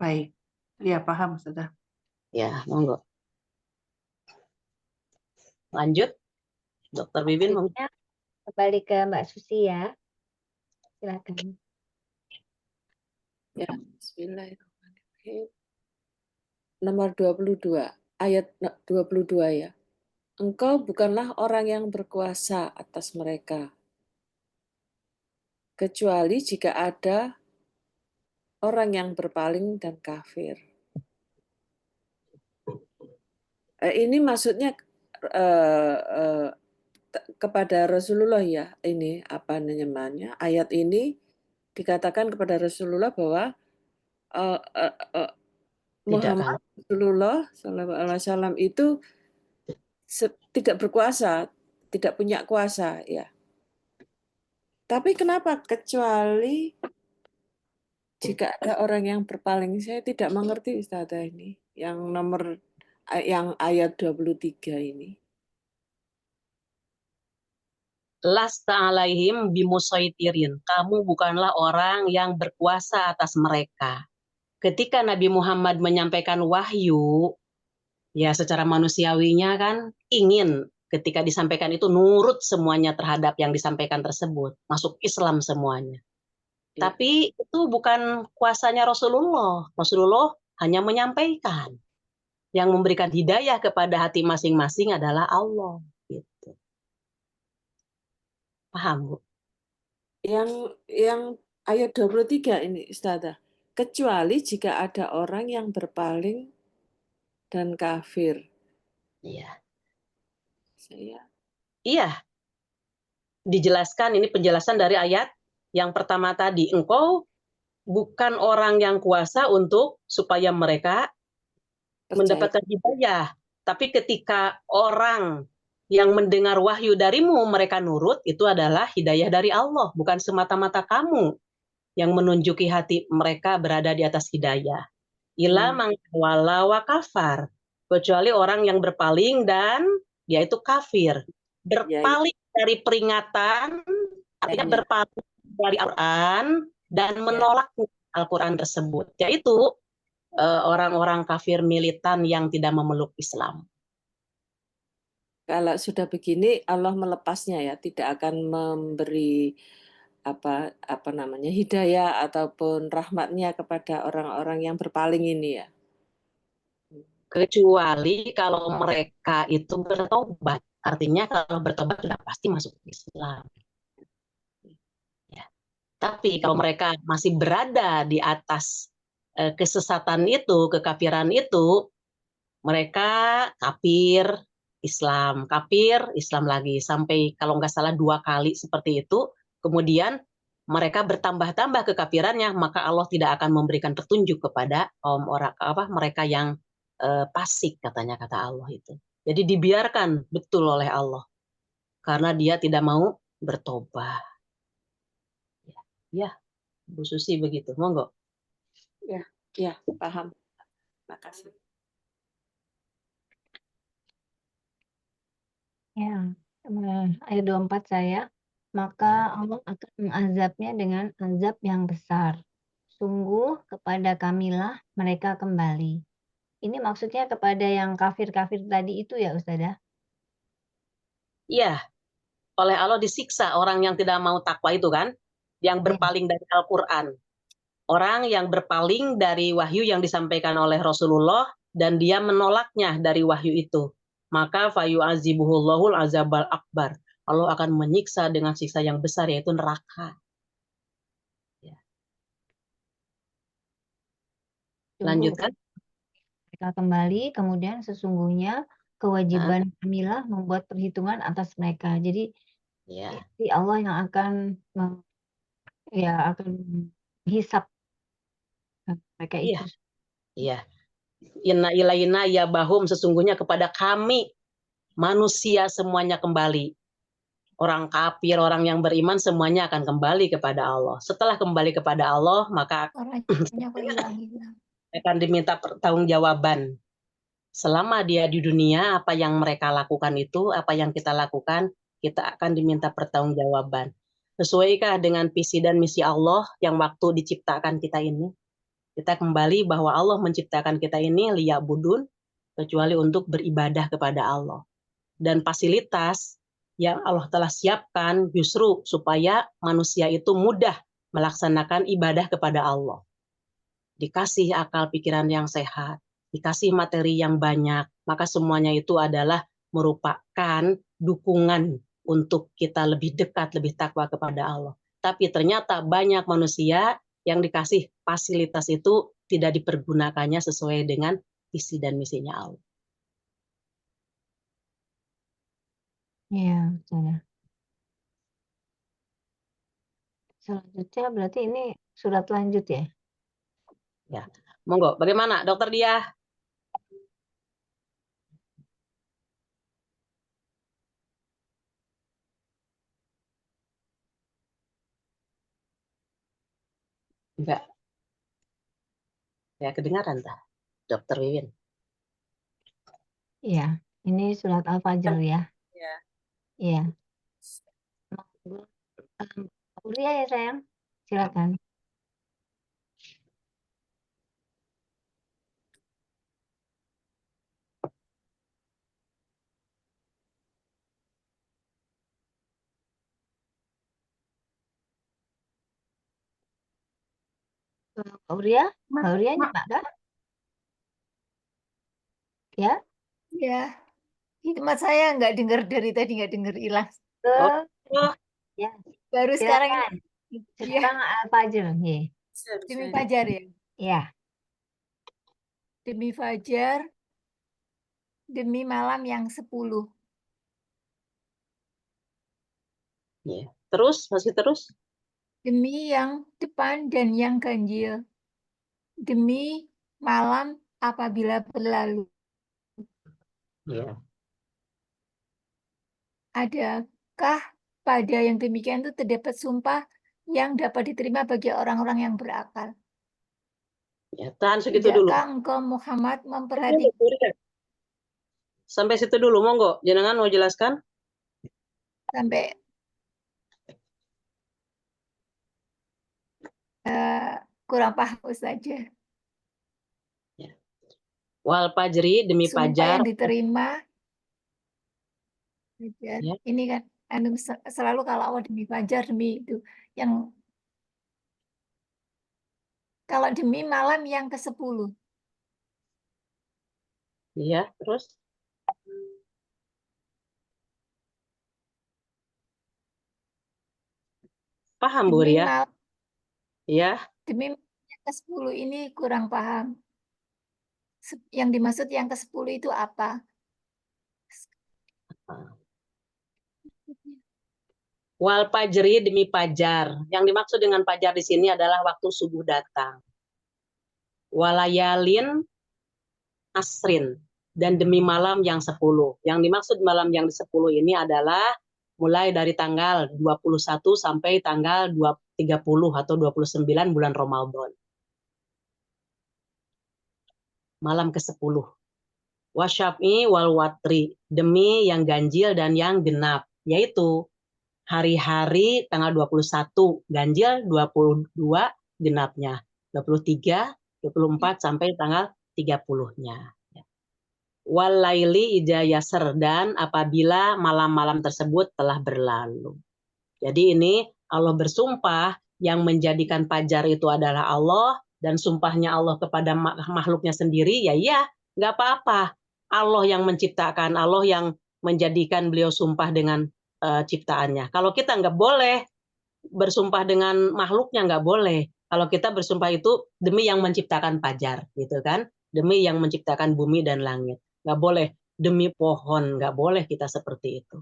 Baik. Ya paham sudah. Ya, monggo. Lanjut, Dokter Bibin. Kembali ke Mbak Susi ya. Silakan. Ya, bismillahirrahmanirrahim. Nomor 22, ayat 22 ya. engkau bukanlah orang yang berkuasa atas mereka, kecuali jika ada orang yang berpaling dan kafir. Ini maksudnya kepada Rasulullah ya, ini apa namanya, ayat ini dikatakan kepada Rasulullah bahwa Muhammad Rasulullah SAW itu tidak berkuasa, tidak punya kuasa ya. Tapi kenapa kecuali jika ada orang yang berpaling? Saya tidak mengerti Ustazah ini, yang ayat 23 ini. Lasta alaihim bimusaitirin. Kamu bukanlah orang yang berkuasa atas mereka. Ketika Nabi Muhammad menyampaikan wahyu, ya secara manusiawinya kan ingin ketika disampaikan itu nurut semuanya terhadap yang disampaikan tersebut, masuk Islam semuanya. Ya. Tapi itu bukan kuasanya Rasulullah. Rasulullah hanya menyampaikan. Yang memberikan hidayah kepada hati masing-masing adalah Allah. Gitu. Paham, Bu? Yang ayat 23 ini, Ustazah. Kecuali jika ada orang yang berpaling dan kafir. Iya. Saya. Iya. Dijelaskan, ini penjelasan dari ayat yang pertama tadi. Engkau bukan orang yang kuasa untuk supaya mereka mendapatkan hidayah. Tapi ketika orang yang mendengar wahyu darimu mereka nurut, itu adalah hidayah dari Allah, bukan semata-mata kamu yang menunjuki hati mereka berada di atas hidayah. Ila mangwala wa kafar, kecuali orang yang berpaling dan dia itu kafir. Berpaling dari peringatan, artinya berpaling dari Al-Quran dan menolak Al-Quran tersebut, yaitu orang-orang kafir militan yang tidak memeluk Islam. Kalau sudah begini Allah melepasnya ya, tidak akan memberi apa namanya hidayah ataupun rahmatnya kepada orang-orang yang berpaling ini ya. Kecuali kalau mereka itu bertobat, artinya kalau bertobat sudah pasti masuk Islam. Ya. Tapi kalau mereka masih berada di atas kesesatan itu, kekafiran itu, mereka kafir Islam lagi sampai kalau nggak salah 2 kali seperti itu. Kemudian mereka bertambah-tambah kekafirannya, maka Allah tidak akan memberikan petunjuk kepada mereka yang fasik, katanya kata Allah itu. Jadi dibiarkan betul oleh Allah karena dia tidak mau bertobat. Ya, Bu Susi begitu. Monggo. Ya, paham. Makasih. Ya, ayat 24 saya, maka Allah akan mengazabnya dengan azab yang besar. Sungguh kepada kamilah mereka kembali. Ini maksudnya kepada yang kafir-kafir tadi itu ya Ustazah? Iya, oleh Allah disiksa orang yang tidak mau takwa itu kan, yang berpaling dari Al-Quran. Orang yang berpaling dari wahyu yang disampaikan oleh Rasulullah dan dia menolaknya dari wahyu itu. Maka fayu'azibuhullahul azabal akbar. Allah akan menyiksa dengan siksa yang besar, yaitu neraka. Ya. Lanjutkan. Mereka kembali, kemudian sesungguhnya kewajiban kamilah membuat perhitungan atas mereka. Jadi Allah yang akan hisab mereka itu. Iya. Inna ilaina ya bahum, sesungguhnya kepada kami manusia semuanya kembali. Orang kafir, orang yang beriman semuanya akan kembali kepada Allah. Setelah kembali kepada Allah, maka akan diminta pertanggungjawaban. Selama dia di dunia, apa yang mereka lakukan itu, apa yang kita lakukan, kita akan diminta pertanggungjawaban. Sesuaikah dengan visi dan misi Allah yang waktu diciptakan kita ini? Kita kembali bahwa Allah menciptakan kita ini liya'budun, kecuali untuk beribadah kepada Allah. Dan fasilitas yang Allah telah siapkan justru supaya manusia itu mudah melaksanakan ibadah kepada Allah. Dikasih akal pikiran yang sehat, dikasih materi yang banyak, maka semuanya itu adalah merupakan dukungan untuk kita lebih dekat, lebih takwa kepada Allah. Tapi ternyata banyak manusia yang dikasih fasilitas itu tidak dipergunakannya sesuai dengan visi dan misinya Allah. Iya, betul ya. Selanjutnya berarti ini surat lanjut ya? Ya, monggo. Bagaimana, Dokter Diah? Enggak, ya kedengaran tak, Dokter Wiwin? Iya, ini surat Al-Fajr ya. Ya. Iya. Ulia ya sayang, silakan. Ulia, Ulia nyimak kah? Ya, Ya, hikmat saya nggak dengar dari tadi, nggak dengar hilang. Oh, ya, Baru sekarang silakan. ini. Ya, Sekarang Al-Fajr. Ya. demi fajar ya. Ya, Demi fajar, demi malam yang 10. ya. Terus, masih terus? Demi yang depan dan yang ganjil. Demi malam apabila berlalu. Ya. Adakah pada yang demikian itu terdapat sumpah yang dapat diterima bagi orang-orang yang berakal? Ya, tahan segitu dulu. Tidakkah engkau Muhammad memperhatikan Sampai situ dulu, monggo. Jenengan mau jelaskan? sampai kurang paham saja. Wal fajri, demi Sumpah fajar. yang diterima. Fajar. Ya. Ini kan selalu kalau awal demi fajar, demi itu. Yang kalau demi malam yang ke-10. Iya, terus? Paham, Bu Demi Ria? malam, Iya. demi yang ke-10 ini kurang paham. Yang dimaksud yang ke-10 itu apa? Wal fajri, demi fajar. Yang dimaksud dengan fajar di sini adalah waktu subuh datang. Walayalin asrin, dan demi malam yang 10. Yang dimaksud malam yang 10 ini adalah mulai dari tanggal 21 sampai tanggal 30 atau 29 bulan Ramadan. Malam ke-10. Wasyaf'i wal watri, demi yang ganjil dan yang genap, yaitu hari-hari tanggal 21 ganjil, 22 genapnya, 23, 24 sampai tanggal 30-nya. Wal laili idza yasr, dan apabila malam-malam tersebut telah berlalu. Jadi ini Allah bersumpah, yang menjadikan fajar itu adalah Allah, dan sumpahnya Allah kepada makhluknya sendiri, ya nggak apa-apa. Allah yang menciptakan, Allah yang menjadikan beliau sumpah dengan ciptaannya. Kalau kita nggak boleh bersumpah dengan makhluknya, nggak boleh. Kalau kita bersumpah itu demi yang menciptakan fajar, gitu kan? Demi yang menciptakan bumi dan langit. Nggak boleh demi pohon, nggak boleh kita seperti itu.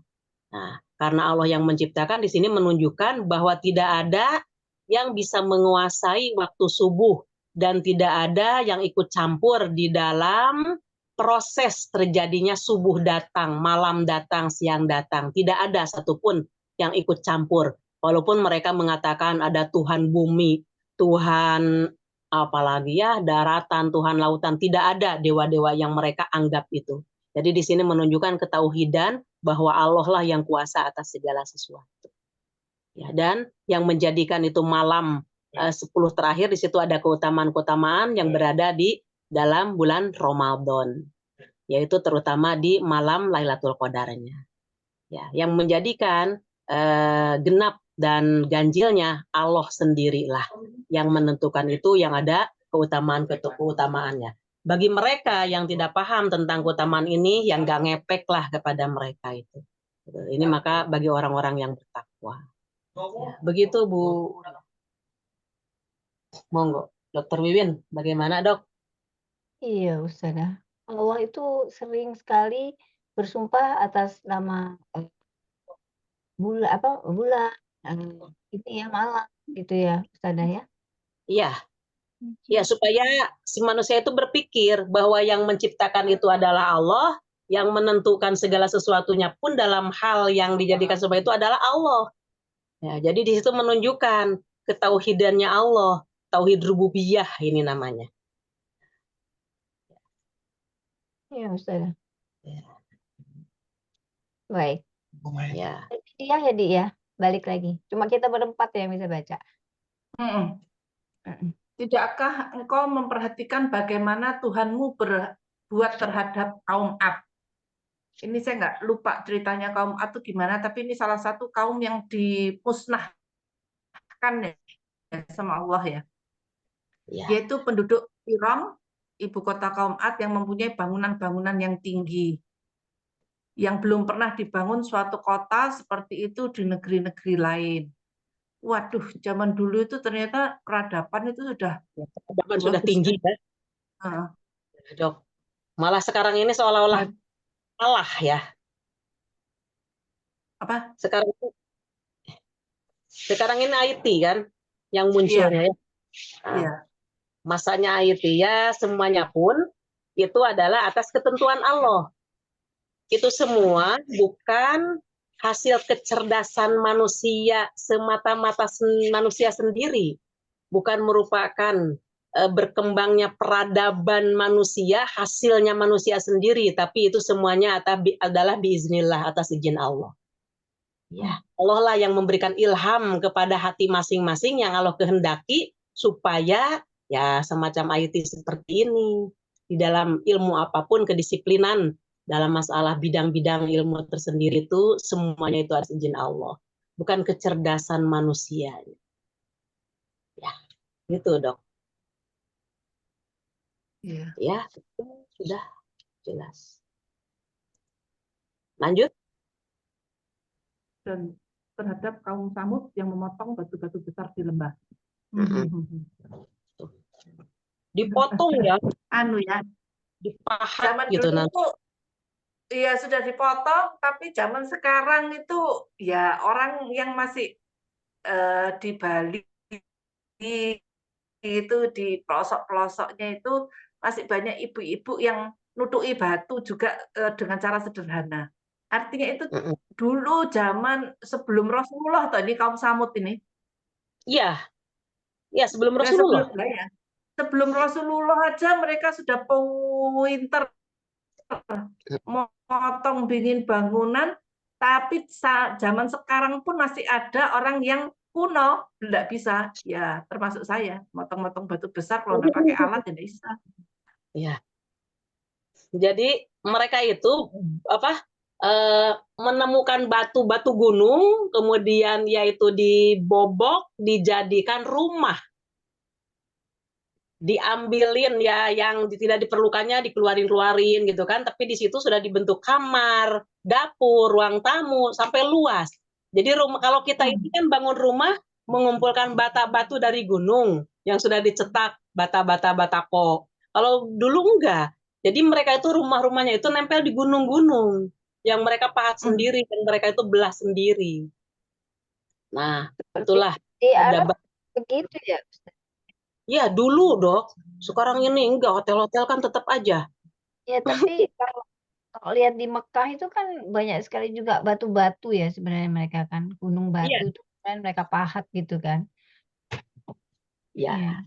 Nah, karena Allah yang menciptakan di sini menunjukkan bahwa tidak ada yang bisa menguasai waktu subuh, dan tidak ada yang ikut campur di dalam proses terjadinya subuh datang, malam datang, siang datang. Tidak ada satupun yang ikut campur. Walaupun mereka mengatakan ada Tuhan bumi, Tuhan apalagi ya, daratan, Tuhan lautan, tidak ada dewa-dewa yang mereka anggap itu. Jadi di sini menunjukkan ketauhidan bahwa Allah lah yang kuasa atas segala sesuatu. Ya, dan yang menjadikan itu malam 10 terakhir, di situ ada keutamaan-keutamaan yang berada di dalam bulan Ramadan, yaitu terutama di malam Lailatul Qadarnya. Ya, yang menjadikan genap dan ganjilnya Allah sendirilah yang menentukan itu, yang ada keutamaannya. bagi mereka yang tidak paham tentang keutamaan ini, yang nggak ngepek lah kepada mereka itu. Ini maka bagi orang-orang yang bertakwa. Ya, begitu Bu. Monggo, Dokter Wiwin, bagaimana dok? Iya, Ustazah. Allah itu sering sekali bersumpah atas nama bulan, ini ya malam gitu ya, Ustazah ya. Iya, ya supaya si manusia itu berpikir bahwa yang menciptakan itu adalah Allah, yang menentukan segala sesuatunya pun dalam hal yang dijadikan sebab itu adalah Allah. Ya, jadi di situ menunjukkan ketauhidannya Allah, tauhid rububiyah ini namanya. Iya, Ustazah. Ya. Baik. Ya. Dia ya, Di ya. Balik lagi. Cuma kita berempat yang bisa baca. Tidakkah engkau memperhatikan bagaimana Tuhanmu berbuat terhadap kaum Ad? Ini saya nggak lupa ceritanya kaum Ad itu gimana, tapi ini salah satu kaum yang dimusnahkan ya sama Allah ya. Yaitu penduduk Iram, ibu kota kaum Ad yang mempunyai bangunan-bangunan yang tinggi. Yang belum pernah dibangun suatu kota seperti itu di negeri-negeri lain. Waduh, zaman dulu itu ternyata peradaban itu sudah Tinggi ya. Dok. Malah sekarang ini seolah-olah kalah ya. Apa? Sekarang ini IT kan yang munculnya ya. Iya. Masanya IT ya, semuanya pun itu adalah atas ketentuan Allah. Itu semua bukan hasil kecerdasan manusia semata-mata manusia sendiri, bukan merupakan berkembangnya peradaban manusia, hasilnya manusia sendiri, tapi itu semuanya adalah biiznillah, atas izin Allah. Ya, Allah lah yang memberikan ilham kepada hati masing-masing yang Allah kehendaki supaya ya semacam IT seperti ini di dalam ilmu apapun, kedisiplinan dalam masalah bidang-bidang ilmu tersendiri itu semuanya itu atas izin Allah, bukan kecerdasan manusia. Ya, gitu dok. Ya, itu sudah jelas. Lanjut. Dan terhadap kaum Samud yang memotong batu-batu besar di lembah. Dipotong ya. Dipahat zaman gitu dulu nanti. Iya sudah dipotong, tapi zaman sekarang itu ya orang yang masih di Bali itu di pelosok-pelosoknya itu masih banyak ibu-ibu yang nutuki batu juga dengan cara sederhana. Artinya itu dulu zaman sebelum Rasulullah atau ini kaum Samud ini. Iya. Ya, sebelum Rasulullah. Sebelum Rasulullah aja mereka sudah pinter motong bikin bangunan, tapi zaman sekarang pun masih ada orang yang kuno tidak bisa, ya termasuk saya, motong-motong batu besar kalau nggak pakai alat ya tidak bisa. Ya. Jadi mereka itu menemukan batu-batu gunung, kemudian yaitu dibobok, dijadikan rumah. Diambilin ya yang tidak diperlukannya, dikeluarin gitu kan, tapi di situ sudah dibentuk kamar, dapur, ruang tamu sampai luas. Jadi rumah, kalau kita ini kan bangun rumah mengumpulkan bata-batu dari gunung yang sudah dicetak, bata-bata batako. Kalau dulu enggak. Jadi mereka itu rumah-rumahnya itu nempel di gunung-gunung yang mereka pahat sendiri dan mereka itu belah sendiri. Nah, itulah di Arab begitu ya. Ya dulu dok, sekarang ini enggak, hotel-hotel kan tetap aja. Ya tapi kalau lihat di Mekah itu kan banyak sekali juga batu-batu ya sebenarnya mereka kan, gunung batu itu kan mereka pahat gitu kan. Ya.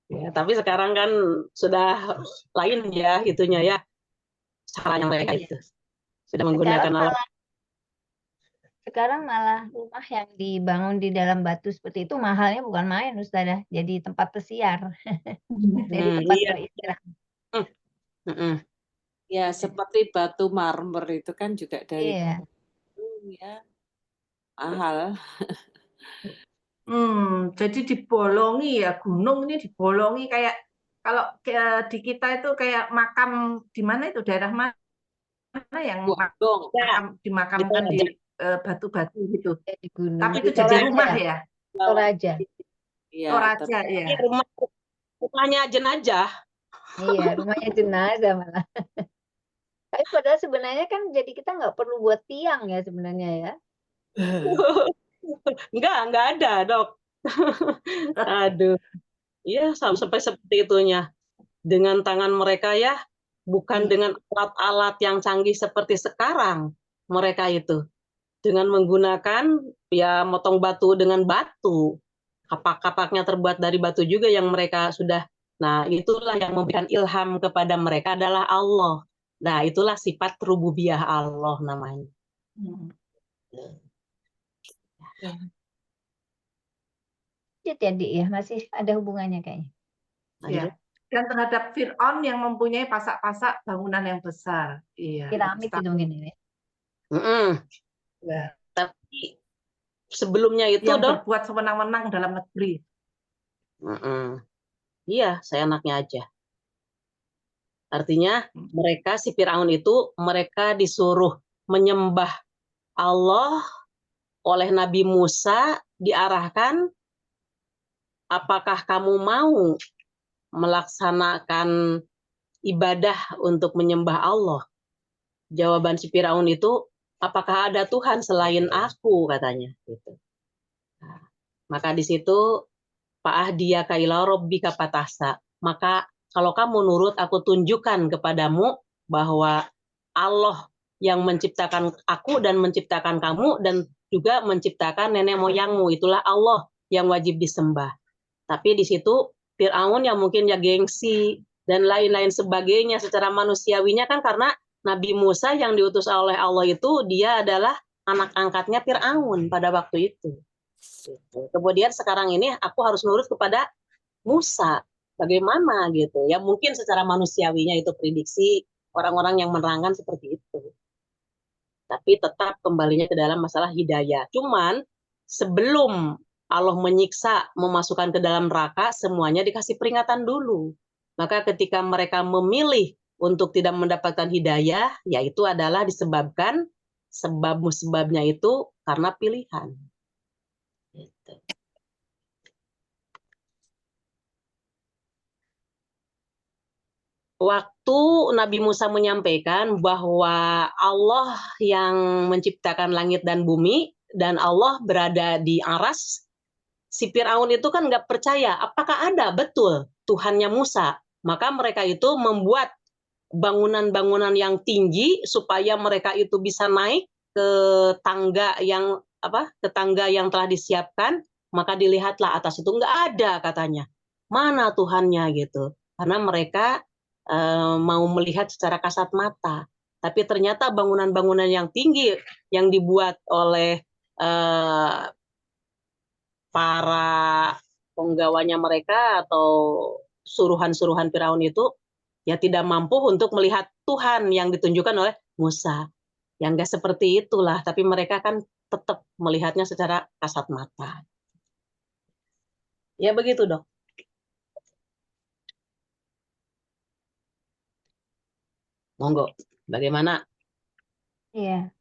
Ya, tapi sekarang kan sudah lain ya itunya ya, caranya mereka itu sudah menggunakan alat. Sekarang malah rumah yang dibangun di dalam batu seperti itu mahalnya bukan main Ustazah, jadi tempat pesiar. Jadi tempat beristirahat. Ya, seperti batu marmer itu kan juga dari ya mahal. Jadi dibolongi ya, gunung ini dibolongi kayak Kalau di kita itu kayak makam di mana itu daerah mana yang Dong, ya, dimakamkan di di batu-batu gitu. di gunung Tapi di itu jadi Toraja. rumah ya, Toraja. Iya, Toraja ya. Iya, rumahnya jenazah. Iya, rumahnya jenazah malah. Tapi padahal sebenarnya kan jadi kita nggak perlu buat tiang ya sebenarnya ya. Enggak ada, Dok. Aduh. Iya, sampai seperti itunya. Dengan tangan mereka ya, bukan dengan alat-alat yang canggih seperti sekarang. Mereka itu dengan menggunakan ya motong batu dengan batu. Kapak-kapaknya terbuat dari batu juga yang mereka sudah. Nah, itulah yang memberikan ilham kepada mereka adalah Allah. Nah, itulah sifat rububiyah Allah namanya. Jadi ya masih ada hubungannya kayaknya. Ya. Dan terhadap Fir'aun yang mempunyai pasak-pasak bangunan yang besar. Iya. Piramid itu mungkin ini. Ya. Tapi sebelumnya itu, yang Dok, berbuat sewenang-wenang dalam negeri. iya, saya anaknya aja. Artinya mereka, si Fir'aun itu, mereka disuruh menyembah Allah oleh Nabi Musa, diarahkan, apakah kamu mau melaksanakan ibadah untuk menyembah Allah? Jawaban si Fir'aun itu, apakah ada Tuhan selain aku, katanya. Gitu. Nah, maka di situ, Fa'ahdiyaka ila rabbika fatahsa. Maka kalau kamu nurut, aku tunjukkan kepadamu bahwa Allah yang menciptakan aku dan menciptakan kamu dan juga menciptakan nenek moyangmu. Itulah Allah yang wajib disembah. Tapi di situ Fir'aun yang mungkin ya gengsi dan lain-lain sebagainya secara manusiawinya kan karena Nabi Musa yang diutus oleh Allah itu dia adalah anak angkatnya Fir'aun pada waktu itu. Kemudian sekarang ini aku harus nurut kepada Musa. Bagaimana gitu? Ya mungkin secara manusiawinya itu prediksi orang-orang yang menerangkan seperti itu. Tapi tetap kembalinya ke dalam masalah hidayah. Cuman sebelum Allah menyiksa, memasukkan ke dalam neraka, semuanya dikasih peringatan dulu. Maka ketika mereka memilih untuk tidak mendapatkan hidayah, yaitu adalah disebabkan sebab-musbabnya itu karena pilihan. Gitu. Waktu Nabi Musa menyampaikan bahwa Allah yang menciptakan langit dan bumi dan Allah berada di aras, si Fir'aun itu kan nggak percaya apakah ada betul Tuhannya Musa. Maka mereka itu membuat bangunan-bangunan yang tinggi supaya mereka itu bisa naik ke tangga yang telah disiapkan. Maka dilihatlah atas itu nggak ada katanya. Mana Tuhannya gitu. Karena mereka mau melihat secara kasat mata. Tapi ternyata bangunan-bangunan yang tinggi yang dibuat oleh para penggawanya mereka atau suruhan-suruhan Firaun itu ya tidak mampu untuk melihat Tuhan yang ditunjukkan oleh Musa. Yang enggak seperti itulah, tapi mereka kan tetap melihatnya secara kasat mata. Ya begitu, Dok. Monggo, bagaimana? Iya.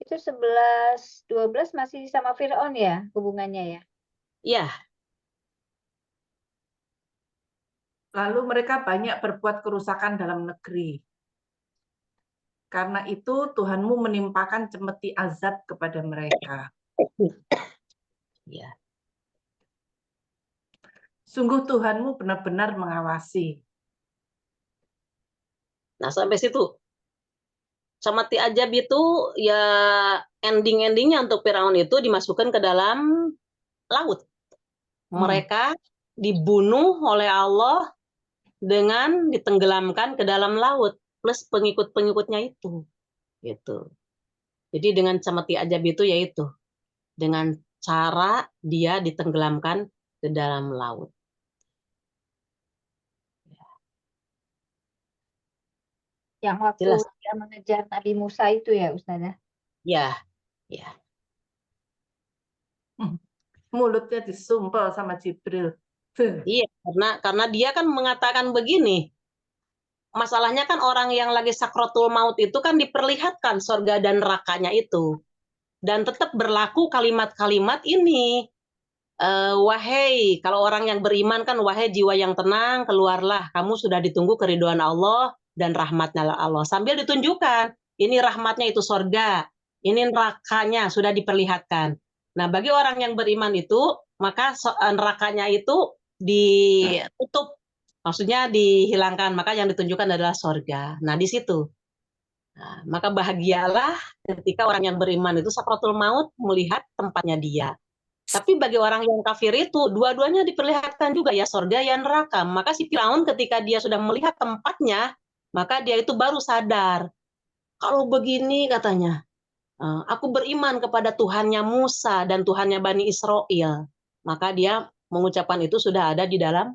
Itu 11, 12 masih sama Fir'aun ya hubungannya ya? Iya. Lalu mereka banyak berbuat kerusakan dalam negeri. Karena itu Tuhanmu menimpakan cemeti azab kepada mereka. Ya. Sungguh Tuhanmu benar-benar mengawasi. Nah, sampai situ. Cemeti azab itu ya ending-endingnya untuk Firaun itu dimasukkan ke dalam laut. Mereka dibunuh oleh Allah dengan ditenggelamkan ke dalam laut plus pengikut-pengikutnya itu. Gitu. Jadi dengan cemeti azab itu yaitu dengan cara dia ditenggelamkan ke dalam laut. Yang waktu Jelas. dia mengejar Nabi Musa itu ya, Ustazah? Ya, ya. Mulutnya disumpel sama Jibril. Iya, Karena dia kan mengatakan begini, masalahnya kan orang yang lagi sakratul maut itu kan diperlihatkan surga dan nerakanya itu. Dan tetap berlaku kalimat-kalimat ini. Wahai, kalau orang yang beriman kan, wahai jiwa yang tenang, keluarlah, kamu sudah ditunggu keridhaan Allah dan rahmatnya Allah. Sambil ditunjukkan, ini rahmatnya itu surga, ini nerakanya sudah diperlihatkan. Nah, bagi orang yang beriman itu, maka nerakanya itu ditutup, maksudnya dihilangkan, maka yang ditunjukkan adalah surga. Nah, di situ. Nah, maka bahagialah ketika orang yang beriman itu sakratul maut melihat tempatnya dia. Tapi bagi orang yang kafir itu, dua-duanya diperlihatkan juga ya surga ya neraka. Maka si Firaun ketika dia sudah melihat tempatnya, maka dia itu baru sadar. Kalau begini katanya, aku beriman kepada Tuhannya Musa dan Tuhannya Bani Israel. Maka dia mengucapkan itu sudah ada di dalam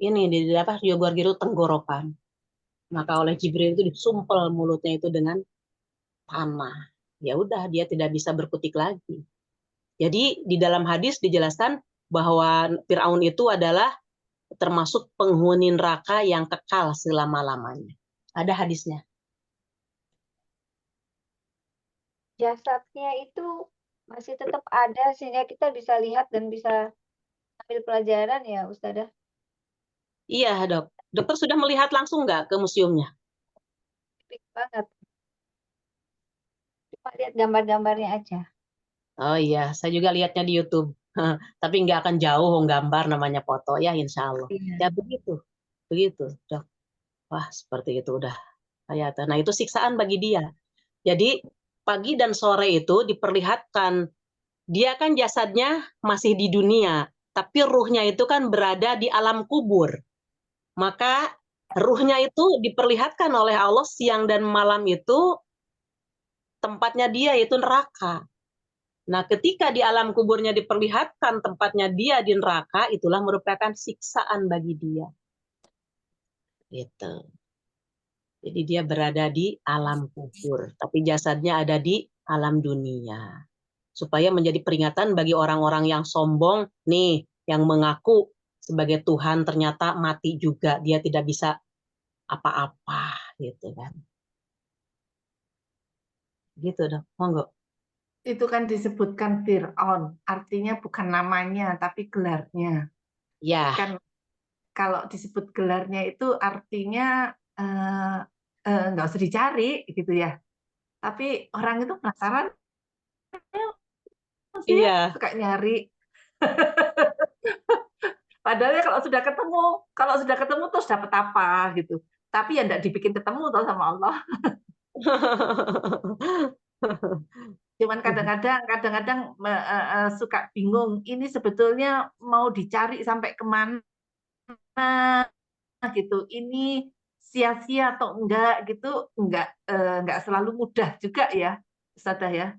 ini, di apa, Yogorgiru tenggorokan. Maka oleh Jibril itu disumpel mulutnya itu dengan panah. Ya udah, dia tidak bisa berkutik lagi. Jadi di dalam hadis dijelaskan bahwa Firaun itu adalah termasuk penghuni neraka yang kekal selama-lamanya. Ada hadisnya. Jasadnya itu masih tetap ada sehingga kita bisa lihat dan bisa ambil pelajaran ya, Ustazah. Iya, Dok. Dokter sudah melihat langsung nggak ke museumnya? Epic banget. Cuma lihat gambar-gambarnya aja. Oh iya, saya juga lihatnya di YouTube. Tapi nggak akan jauh gambar namanya foto ya, insya Allah. Iya. Ya begitu, begitu, Dok. Wah, seperti itu udah kayak. Nah itu siksaan bagi dia. Jadi pagi dan sore itu diperlihatkan dia kan jasadnya masih di dunia, tapi ruhnya itu kan berada di alam kubur. Maka ruhnya itu diperlihatkan oleh Allah siang dan malam itu tempatnya dia itu neraka. Nah, ketika di alam kuburnya diperlihatkan tempatnya dia di neraka, itulah merupakan siksaan bagi dia. Gitu. Jadi dia berada di alam kubur, tapi jasadnya ada di alam dunia. Supaya menjadi peringatan bagi orang-orang yang sombong, nih, yang mengaku sebagai Tuhan ternyata mati juga, dia tidak bisa apa-apa, gitu kan. Gitu dong, monggo. Itu kan disebutkan Fir'aun, artinya bukan namanya, tapi gelarnya. Ya, Kan kalau disebut gelarnya itu artinya nggak usah dicari gitu ya. Tapi orang itu penasaran sih, iya, suka nyari. Padahal ya kalau sudah ketemu terus dapat apa gitu. Tapi ya enggak dibikin ketemu toh sama Allah. Cuman kadang-kadang suka bingung. Ini sebetulnya mau dicari sampai kemana gitu. Ini sia-sia atau enggak gitu, enggak selalu mudah juga ya, Ustazah ya,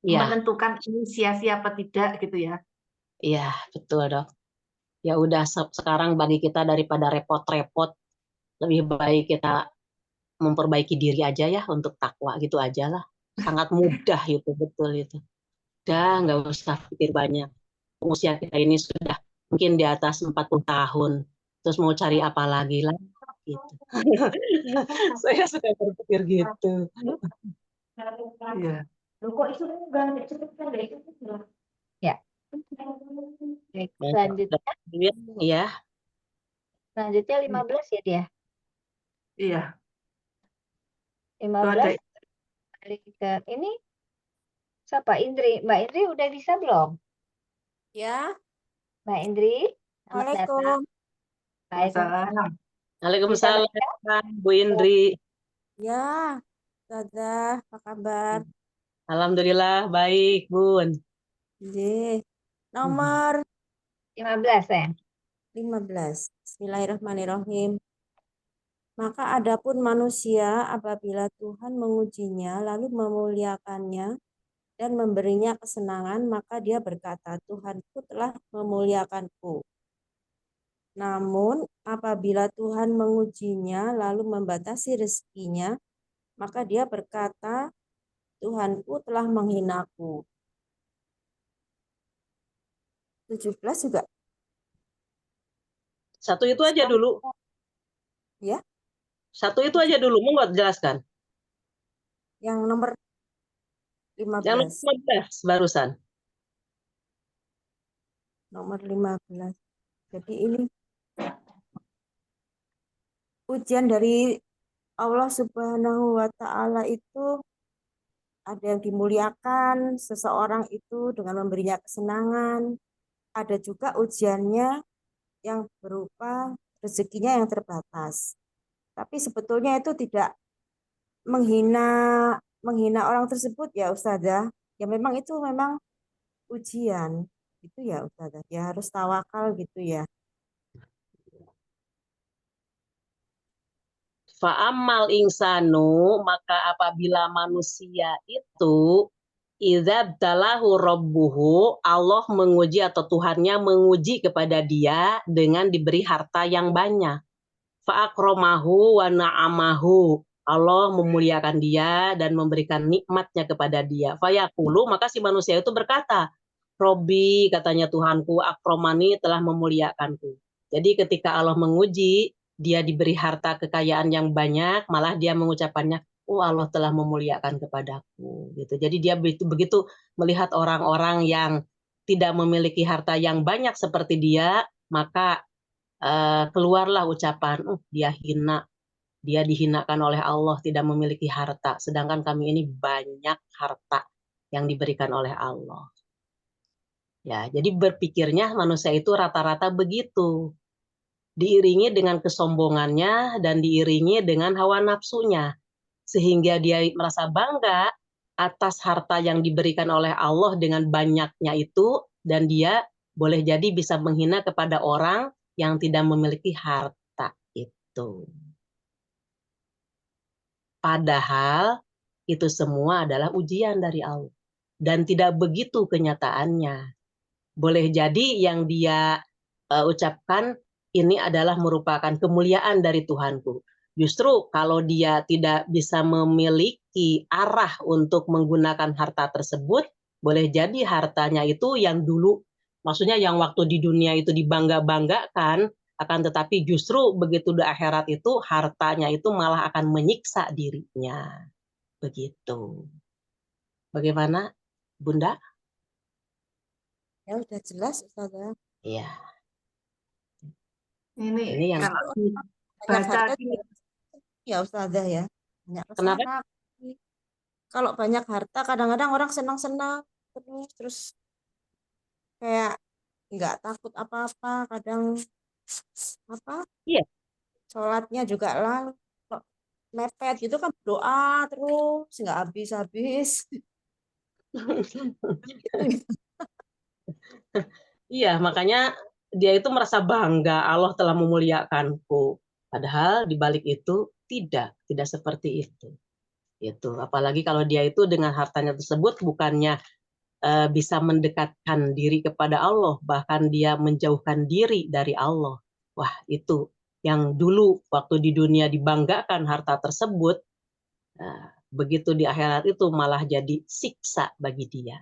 iya, menentukan ini sia-sia apa tidak gitu ya. iya, betul dok. Ya udah sekarang bagi kita daripada repot-repot, lebih baik kita memperbaiki diri aja ya untuk takwa gitu aja lah. Sangat mudah itu, betul itu. Udah nggak usah pikir banyak. Usia kita ini sudah mungkin di atas 40 tahun. Terus mau cari apa lagi lah gitu. Saya suka berpikir gitu. Iya. Ya. Baik, selanjutnya Ya, 15 ya dia. Iya. Itu 15 ada balik ke ini siapa? Indri. Mbak Indri udah bisa belum? Ya, Mbak Indri, selamat datang. Waalaikumsalam. masalah. Waalaikumsalam Bisa Bu Indri. Ya, Ustazah, apa kabar? Alhamdulillah baik, Bun. J. Nomor 15 ya. 15. Bismillahirrahmanirrahim. Maka adapun manusia apabila Tuhan mengujinya lalu memuliakannya dan memberinya kesenangan, maka dia berkata, Tuhanku telah memuliakanku. Namun apabila Tuhan mengujinya lalu membatasi rezekinya, maka dia berkata, Tuhanku telah menghinaku. 17 juga. Satu itu aja dulu. Ya, Satu itu aja dulu. Mau nggak jelaskan? yang nomor Yang 15. 15 barusan. Nomor 15. Jadi ini ujian dari Allah Subhanahu wa Ta'ala itu ada yang dimuliakan seseorang itu dengan memberinya kesenangan. Ada juga ujiannya yang berupa rezekinya yang terbatas. Tapi sebetulnya itu tidak menghina menghina orang tersebut ya Ustazah. Ya memang itu memang ujian. Itu ya Ustazah. Ya harus tawakal gitu ya. Fa'amal insanu, maka apabila manusia itu idzabtalahu rabbuhu, Allah menguji atau Tuhannya menguji kepada dia dengan diberi harta yang banyak. Fa'akromahu wa na'amahu, Allah memuliakan dia dan memberikan nikmatnya kepada dia. Fayaqulu, maka si manusia itu berkata, Robbi, katanya Tuhanku, akromani telah memuliakanku. Jadi ketika Allah menguji, dia diberi harta kekayaan yang banyak, malah dia mengucapkannya, oh Allah telah memuliakan kepadaku. Gitu. Jadi dia begitu melihat orang-orang yang tidak memiliki harta yang banyak seperti dia, maka keluarlah ucapan, dia hina, dia dihinakan oleh Allah, tidak memiliki harta, sedangkan kami ini banyak harta yang diberikan oleh Allah. Ya, jadi berpikirnya manusia itu rata-rata begitu, diiringi dengan kesombongannya dan diiringi dengan hawa nafsunya, sehingga dia merasa bangga atas harta yang diberikan oleh Allah dengan banyaknya itu, dan dia boleh jadi bisa menghina kepada orang yang tidak memiliki harta itu. Padahal itu semua adalah ujian dari Allah. Dan tidak begitu kenyataannya. Boleh jadi yang dia ucapkan ini adalah merupakan kemuliaan dari Tuhanku. Justru kalau dia tidak bisa memiliki arah untuk menggunakan harta tersebut, boleh jadi hartanya itu yang dulu, maksudnya yang waktu di dunia itu dibangga-banggakan, akan tetapi justru begitu di akhirat itu hartanya itu malah akan menyiksa dirinya. Begitu. Bagaimana, Bunda? Ya udah jelas Ustazah. Iya. Ini Ini yang kalau Banyak dibaca harta gini, ya Ustazah ya. Banyak kenapa? kesana. Kalau banyak harta kadang-kadang orang senang-senang terus kayak nggak takut apa-apa, kadang apa Iya. sholatnya juga lalu kok mepet gitu kan, doa terus nggak habis-habis. Gitu. Iya, makanya dia itu merasa bangga Allah telah memuliakanku. Padahal di balik itu tidak seperti itu. Itu apalagi kalau dia itu dengan hartanya tersebut bukannya bisa mendekatkan diri kepada Allah, bahkan dia menjauhkan diri dari Allah. Wah, itu yang dulu waktu di dunia dibanggakan harta tersebut, begitu di akhirat itu malah jadi siksa bagi dia.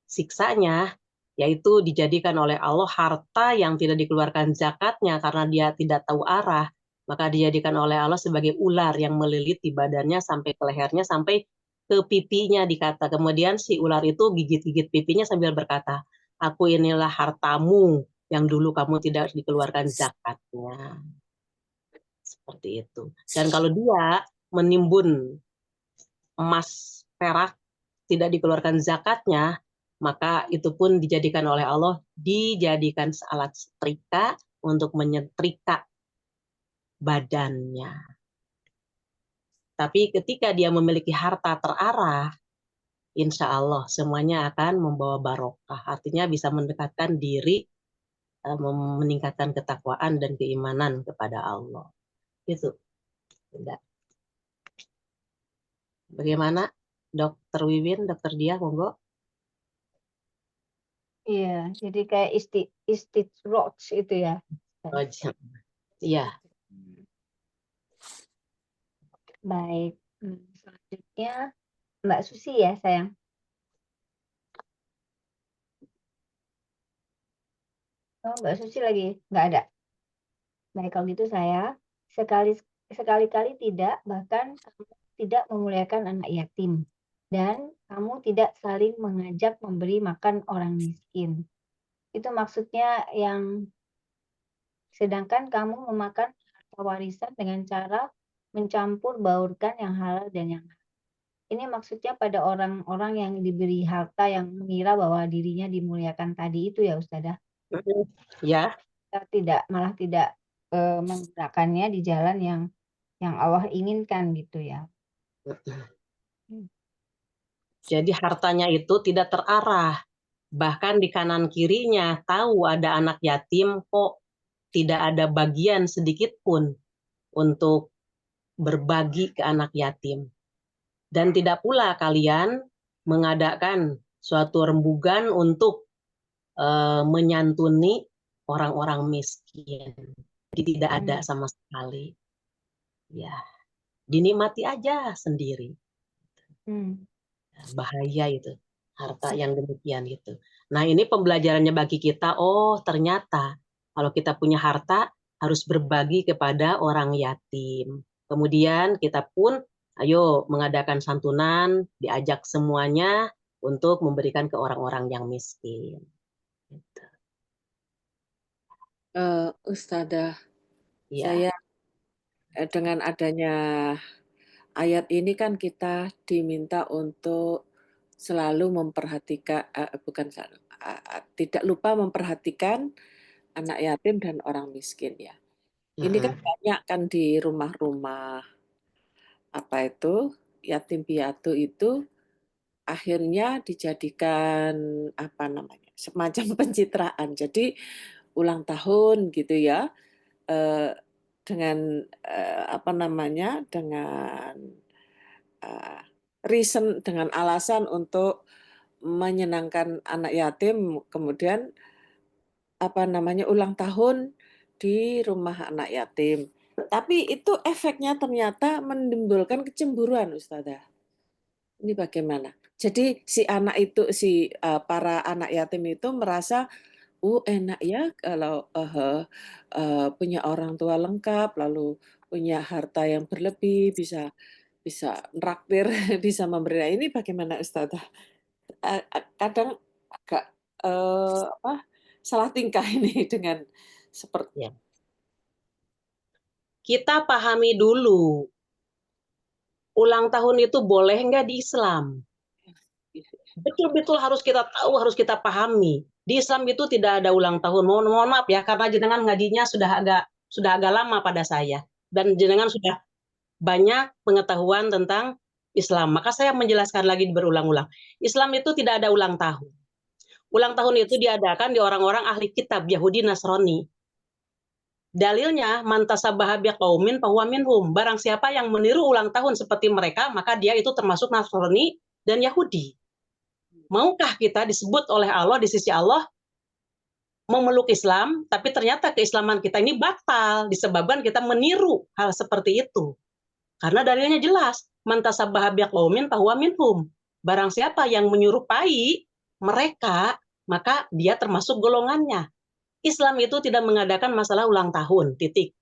Siksanya yaitu dijadikan oleh Allah harta yang tidak dikeluarkan zakatnya karena dia tidak tahu arah, maka dijadikan oleh Allah sebagai ular yang meliliti badannya sampai ke lehernya, sampai ke pipinya dikata. Kemudian si ular itu gigit-gigit pipinya sambil berkata, aku inilah hartamu yang dulu kamu tidak dikeluarkan zakatnya. Seperti itu. Dan kalau dia menimbun emas, perak, tidak dikeluarkan zakatnya, maka itu pun dijadikan oleh Allah, dijadikan alat setrika untuk menyetrika badannya. Tapi ketika dia memiliki harta terarah, insya Allah semuanya akan membawa barokah. Artinya bisa mendekatkan diri, meningkatkan ketakwaan dan keimanan kepada Allah. Itu. Bagaimana, Dokter Wiwin, Dokter Dia, monggo? Iya, jadi kayak istidroj itu ya. Iya. Baik. Selanjutnya Mbak Susi ya, sayang. Oh, Mbak Susi lagi nggak ada. Baik, kalau gitu saya sekali-kali tidak, bahkan kamu tidak memuliakan anak yatim. Dan kamu tidak saling mengajak memberi makan orang miskin. Itu maksudnya sedangkan kamu memakan harta warisan dengan cara mencampur baurkan yang halal dan yang haram. Ini maksudnya pada orang-orang yang diberi harta yang mengira bahwa dirinya dimuliakan tadi itu ya Ustazah. Ya, Kita malah tidak menggunakannya di jalan yang Allah inginkan gitu ya. jadi hartanya itu tidak terarah. Bahkan di kanan kirinya tahu ada anak yatim, kok tidak ada bagian sedikit pun untuk berbagi ke anak yatim. Dan tidak pula kalian mengadakan suatu rembugan untuk menyantuni orang-orang miskin. Jadi tidak ada sama sekali. Ya, dinikmati aja sendiri. Bahaya itu, harta yang demikian gitu. Nah, ini pembelajarannya bagi kita, oh ternyata kalau kita punya harta harus berbagi kepada orang yatim. Kemudian kita pun ayo mengadakan santunan, diajak semuanya untuk memberikan ke orang-orang yang miskin. Gitu. Ustazah, Ya. saya dengan adanya ayat ini kan kita diminta untuk selalu memperhatikan, tidak lupa memperhatikan anak yatim dan orang miskin ya. Ini kan banyak kan di rumah-rumah yatim piatu itu akhirnya dijadikan semacam pencitraan. Jadi ulang tahun gitu ya, dengan dengan reason, dengan alasan untuk menyenangkan anak yatim, kemudian ulang tahun di rumah anak yatim. Tapi itu efeknya ternyata menimbulkan kecemburuan, Ustazah. Ini bagaimana? Jadi para anak yatim itu merasa, enak ya kalau punya orang tua lengkap, lalu punya harta yang berlebih, bisa nraktir, bisa memberi. Nah, ini bagaimana Ustazah? Kadang agak salah tingkah ini dengan seperti. Ya. Kita pahami dulu, ulang tahun itu boleh nggak di Islam? Betul-betul harus kita tahu, harus kita pahami. Di Islam itu tidak ada ulang tahun. Mohon maaf ya, karena jenengan ngajinya sudah agak lama pada saya, dan jenengan sudah banyak pengetahuan tentang Islam. Maka saya menjelaskan lagi berulang-ulang. Islam itu tidak ada ulang tahun. Ulang tahun itu diadakan di orang-orang ahli kitab Yahudi Nasrani. Dalilnya man tasabbaha biqaumin fahuwa minhum. Barang siapa yang meniru ulang tahun seperti mereka, maka dia itu termasuk Nasrani dan Yahudi. Maukah kita disebut oleh Allah di sisi Allah memeluk Islam, tapi ternyata keislaman kita ini batal disebabkan kita meniru hal seperti itu. Karena dalilnya jelas, man tasabbaha biqaumin fahuwa minhum. Barang siapa yang menyerupai mereka, maka dia termasuk golongannya. Islam itu tidak mengadakan masalah ulang tahun, titik.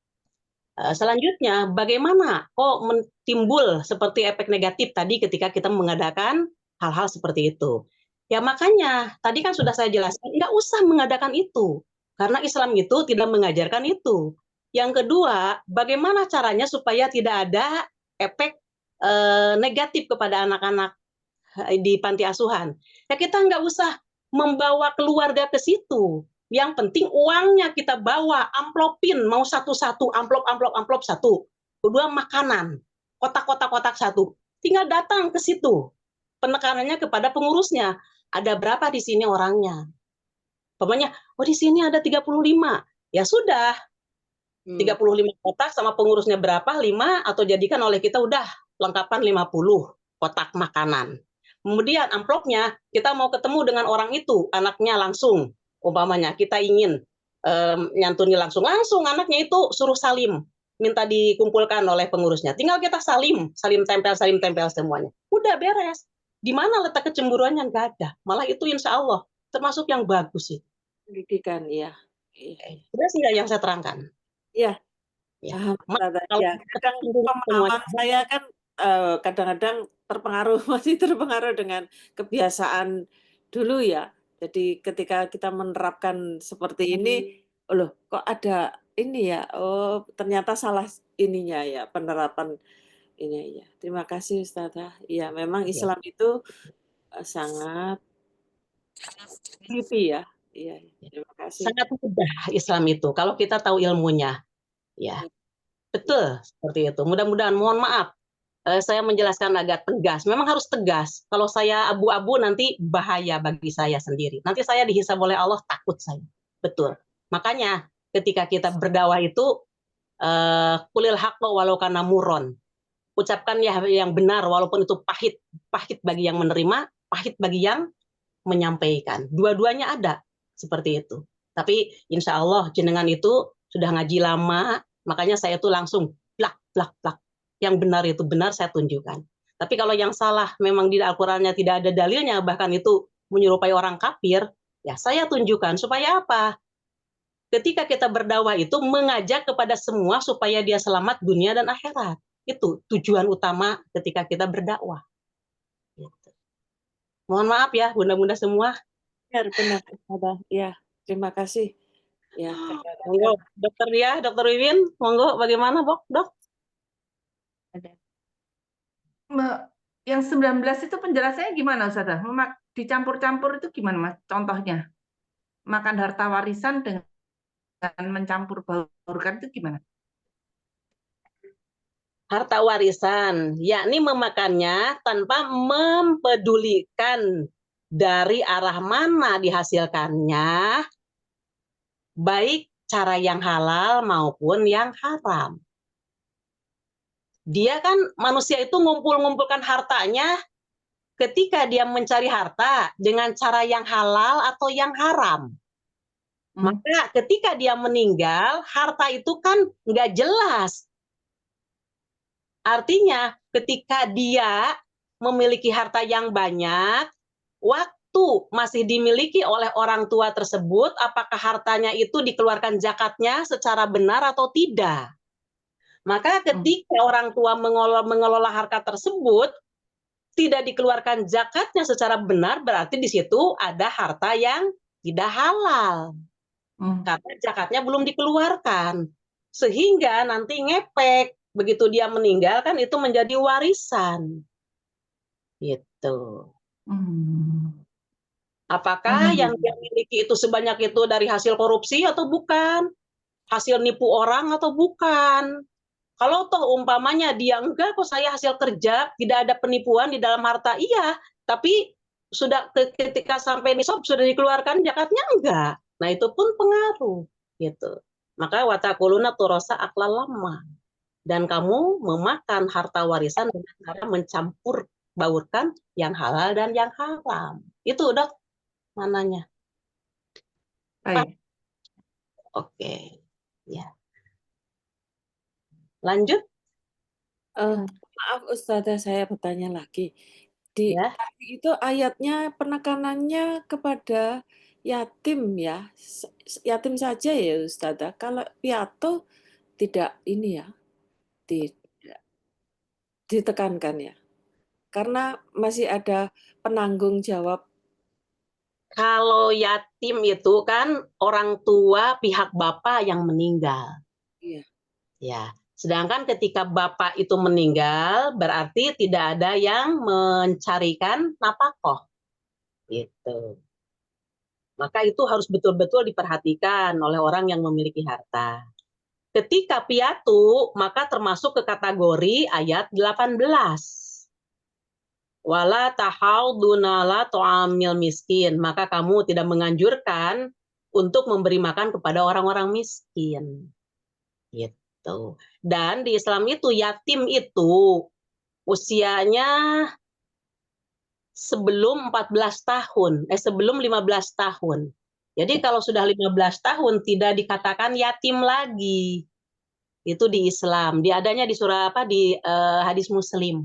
Selanjutnya, bagaimana kok timbul seperti efek negatif tadi ketika kita mengadakan hal-hal seperti itu? Ya makanya, tadi kan sudah saya jelaskan, nggak usah mengadakan itu. Karena Islam itu tidak mengajarkan itu. Yang kedua, bagaimana caranya supaya tidak ada efek negatif kepada anak-anak di panti asuhan? Ya kita nggak usah membawa keluarga ke situ. Yang penting uangnya kita bawa, amplopin, mau satu-satu, amplop satu. Kedua makanan, kotak-kotak satu. Tinggal datang ke situ. Penekanannya kepada pengurusnya. Ada berapa di sini orangnya? Pokoknya, di sini ada 35. Ya sudah, 35 kotak sama pengurusnya berapa? 5, atau jadikan oleh kita udah lengkapan 50 kotak makanan. Kemudian amplopnya kita mau ketemu dengan orang itu, anaknya langsung. Umpamanya kita ingin nyantuni langsung anaknya itu suruh salim, minta dikumpulkan oleh pengurusnya. Tinggal kita salim tempel semuanya. Udah beres. Di mana letak kecemburuannya? Nggak ada. Malah itu insya Allah termasuk yang bagus sih. Pendidikan ya. Sudah sih yang saya terangkan. Ya, Ya. paham, Ustazah. Kalau Ya, kadang semuanya pemahaman saya kan kadang-kadang terpengaruh, masih terpengaruh dengan kebiasaan dulu ya. Jadi ketika kita menerapkan seperti ini, oh loh, kok ada ini ya? Oh, ternyata salah ininya ya, penerapan ini ya. Terima kasih, Ustazah. Iya, memang ya, Islam itu sangat teliti ya. Iya, terima kasih. sangat mudah Islam itu kalau kita tahu ilmunya. Ya, betul seperti itu. Mudah-mudahan, mohon maaf, saya menjelaskan agak tegas. Memang harus tegas. Kalau saya abu-abu nanti bahaya bagi saya sendiri. Nanti saya dihisab oleh Allah, takut saya. Betul. Makanya ketika kita berdakwah itu kulil haqqa walau kana muron. Ucapkan ya yang benar walaupun itu pahit. Pahit bagi yang menerima, pahit bagi yang menyampaikan. Dua-duanya ada seperti itu. Tapi insya Allah jenengan itu sudah ngaji lama, makanya saya tuh langsung plak plak plak. Yang benar itu benar saya tunjukkan. Tapi kalau yang salah memang di Al-Qur'annya tidak ada dalilnya, bahkan itu menyerupai orang kafir, ya saya tunjukkan supaya apa? Ketika kita berdakwah itu mengajak kepada semua supaya dia selamat dunia dan akhirat. Itu tujuan utama ketika kita berdakwah. Gitu. Mohon maaf ya, bunda-bunda semua. Benar, Ustazah. Ya, terima kasih. Ya, Monggo, Dokter Dia, Dokter Wiwin, monggo bagaimana, Dok? Yang 19 itu penjelasannya gimana, Ustazah? Dicampur-campur itu gimana, Mas? Contohnya, makan harta warisan dengan mencampur baurkan itu gimana? Harta warisan, yakni memakannya tanpa mempedulikan dari arah mana dihasilkannya, baik cara yang halal maupun yang haram. Dia kan manusia itu ngumpulkan hartanya ketika dia mencari harta dengan cara yang halal atau yang haram. Maka ketika dia meninggal, harta itu kan nggak jelas. Artinya ketika dia memiliki harta yang banyak, waktu masih dimiliki oleh orang tua tersebut, apakah hartanya itu dikeluarkan zakatnya secara benar atau tidak? Maka ketika orang tua mengelola harta tersebut, tidak dikeluarkan zakatnya secara benar, berarti di situ ada harta yang tidak halal. Karena zakatnya belum dikeluarkan. Sehingga nanti ngepek. Begitu dia meninggal kan itu menjadi warisan. Gitu. Apakah yang dia miliki itu sebanyak itu dari hasil korupsi atau bukan? Hasil nipu orang atau bukan? Kalau toh umpamanya dia enggak kok saya hasil kerja, tidak ada penipuan di dalam harta, iya. Tapi sudah ketika sampai nisab sudah dikeluarkan zakatnya enggak. Nah itu pun pengaruh. Gitu. Maka watakuluna turasa aklal lama. Dan kamu memakan harta warisan dengan cara mencampur baurkan yang halal dan yang haram. Itu udah mananya. Baik. Oke. Ya. Lanjut. Maaf Ustazah, saya bertanya lagi. Di Ya. itu ayatnya penekanannya kepada yatim ya. Yatim saja ya Ustazah. Kalau piatu tidak ini ya. Tidak ditekankan ya. Karena masih ada penanggung jawab. Kalau yatim itu kan orang tua pihak bapak yang meninggal. Iya. Ya. Sedangkan ketika bapak itu meninggal, berarti tidak ada yang mencarikan nafkah. Gitu. Maka itu harus betul-betul diperhatikan oleh orang yang memiliki harta. Ketika piatu, maka termasuk ke kategori ayat 18. Wala tahauduna la tu'amil miskin. Maka kamu tidak menganjurkan untuk memberi makan kepada orang-orang miskin. Gitu. Dan di Islam itu yatim itu usianya sebelum 14 tahun, sebelum 15 tahun. Jadi kalau sudah 15 tahun tidak dikatakan yatim lagi. Itu di Islam. Diadanya di surah apa di hadis Muslim.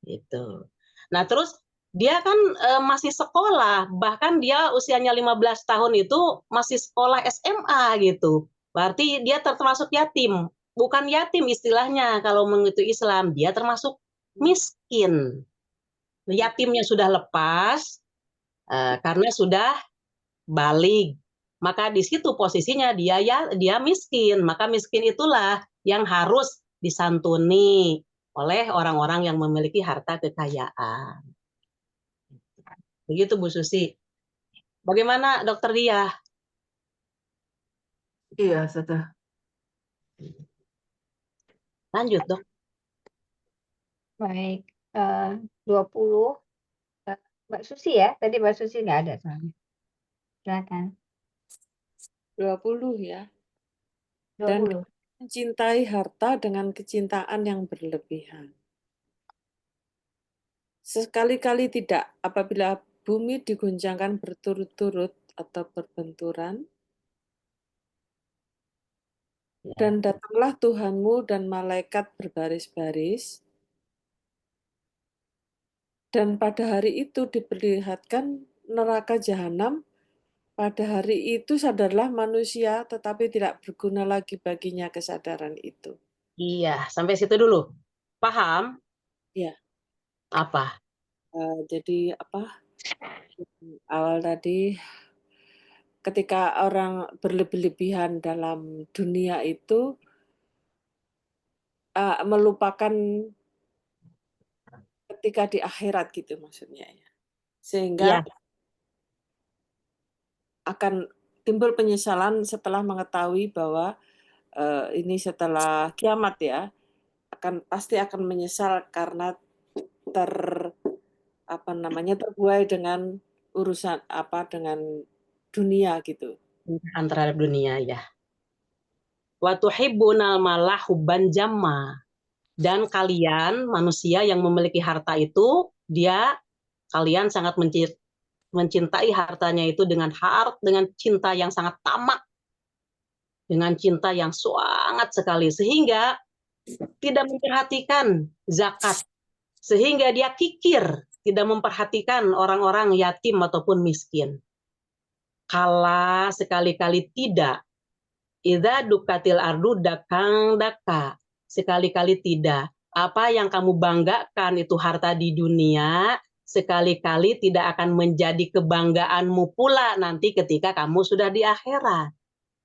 Gitu. Nah, terus dia kan masih sekolah, bahkan dia usianya 15 tahun itu masih sekolah SMA gitu. Berarti dia termasuk yatim. Bukan yatim istilahnya kalau mengikuti Islam, dia termasuk miskin. Yatimnya sudah lepas karena sudah balik. Maka di situ posisinya dia miskin. Maka miskin itulah yang harus disantuni oleh orang-orang yang memiliki harta kekayaan. Begitu Bu Susi. Bagaimana Dokter Dia? Iya, sudah. Lanjut Dok. Baik, 20. Mbak Susi ya, tadi Mbak Susi nggak ada soalnya. Silakan. 20 ya. Dan 20. mencintai harta dengan kecintaan yang berlebihan. Sekali-kali tidak apabila bumi diguncangkan berturut-turut atau berbenturan, dan datanglah Tuhanmu dan malaikat berbaris-baris, dan pada hari itu diperlihatkan neraka jahanam. Pada hari itu sadarlah manusia, tetapi tidak berguna lagi baginya kesadaran itu. Iya, sampai situ dulu. Paham? Ya, Apa? jadi apa? Awal tadi, ketika orang berlebih-lebihan dalam dunia itu melupakan ketika di akhirat gitu maksudnya ya. Sehingga Iya. akan timbul penyesalan setelah mengetahui bahwa ini setelah kiamat ya, pasti akan menyesal karena terbuai dengan urusan dengan dunia gitu. Antara dunia ya. Wa tuhibbunal mala hubban jamma. Dan kalian manusia yang memiliki harta itu, kalian sangat mencintai hartanya itu dengan cinta yang sangat tamak, dengan cinta yang sangat sekali, sehingga tidak memperhatikan zakat, sehingga dia kikir, tidak memperhatikan orang-orang yatim ataupun miskin. Kala sekali-kali tidak. Idza dukatil ardu dakang daka. Sekali-kali tidak. Apa yang kamu banggakan itu harta di dunia, sekali-kali tidak akan menjadi kebanggaanmu pula nanti ketika kamu sudah di akhirat.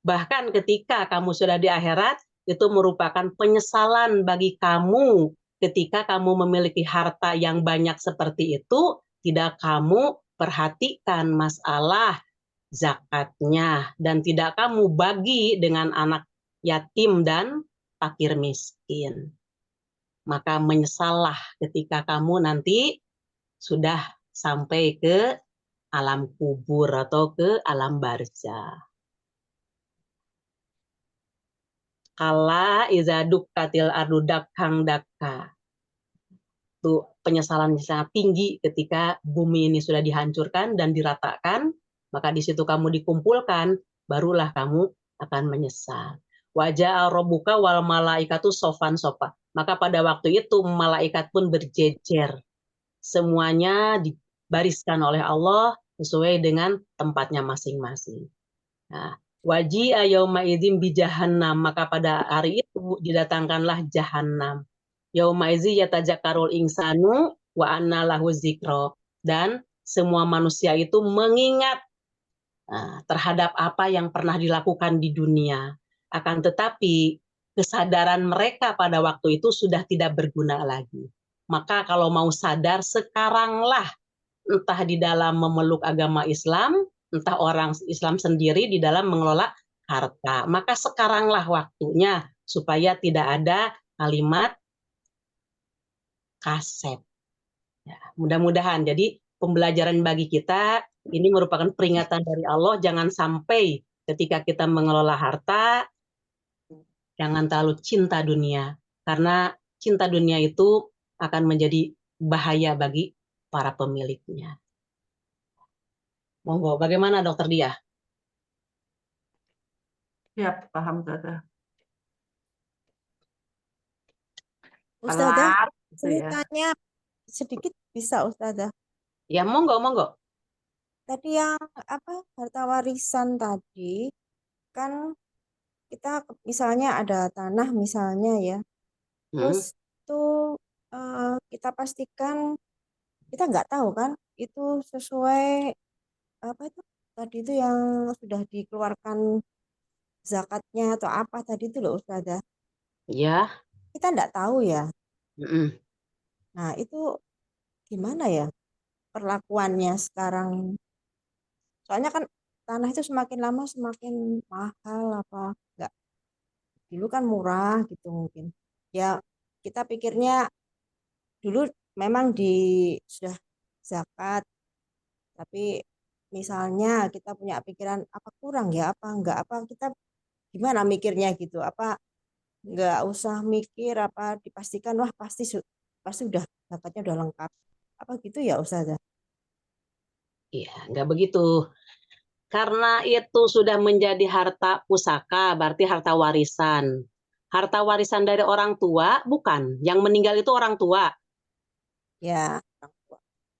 Bahkan ketika kamu sudah di akhirat, itu merupakan penyesalan bagi kamu ketika kamu memiliki harta yang banyak seperti itu, tidak kamu perhatikan masalah zakatnya dan tidak kamu bagi dengan anak yatim dan fakir miskin. Maka menyesallah ketika kamu nanti sudah sampai ke alam kubur atau ke alam barzah. Kala iza dukkatil ardu dakhang dakka. Itu penyesalannya sangat tinggi ketika bumi ini sudah dihancurkan dan diratakan, maka di situ kamu dikumpulkan, barulah kamu akan menyesal. Wajah robuka wal malaikatu sofan sofa. Maka pada waktu itu malaikat pun berjejer. Semuanya dibariskan oleh Allah sesuai dengan tempatnya masing-masing. Nah, waji yauma idzin bi jahannam, maka pada hari itu didatangkanlah jahanam. Yauma idzi yatajakkarul insanu wa anna lahu dzikra, dan semua manusia itu mengingat terhadap apa yang pernah dilakukan di dunia. Akan tetapi kesadaran mereka pada waktu itu sudah tidak berguna lagi. Maka kalau mau sadar sekaranglah, entah di dalam memeluk agama Islam, entah orang Islam sendiri di dalam mengelola harta. Maka sekaranglah waktunya supaya tidak ada kalimat kasep. Ya, mudah-mudahan. Jadi pembelajaran bagi kita ini merupakan peringatan dari Allah, jangan sampai ketika kita mengelola harta, jangan terlalu cinta dunia. Karena cinta dunia itu akan menjadi bahaya bagi para pemiliknya. Monggo, bagaimana Dokter Dia? Ya, paham, Ustazah. Ustazah, Telat, gitu ini ya. tanya sedikit bisa Ustazah. Ya, monggo. Tadi yang harta warisan tadi kan kita misalnya ada tanah misalnya ya, terus itu kita pastikan kita nggak tahu kan itu sesuai apa itu tadi itu yang sudah dikeluarkan zakatnya atau apa tadi itu loh Ustazah. Ya. Kita nggak tahu ya. Mm-mm. Nah itu gimana ya perlakuannya sekarang? Soalnya kan tanah itu semakin lama semakin mahal apa nggak? Dulu kan murah gitu mungkin. Ya kita pikirnya dulu memang sudah zakat, tapi misalnya kita punya pikiran apa kurang ya apa enggak apa kita gimana mikirnya gitu apa nggak usah mikir apa dipastikan wah pasti udah zakatnya udah lengkap apa gitu ya Ustazah. Iya, nggak begitu. Karena itu sudah menjadi harta pusaka, berarti harta warisan. Harta warisan dari orang tua, bukan. Yang meninggal itu orang tua. Ya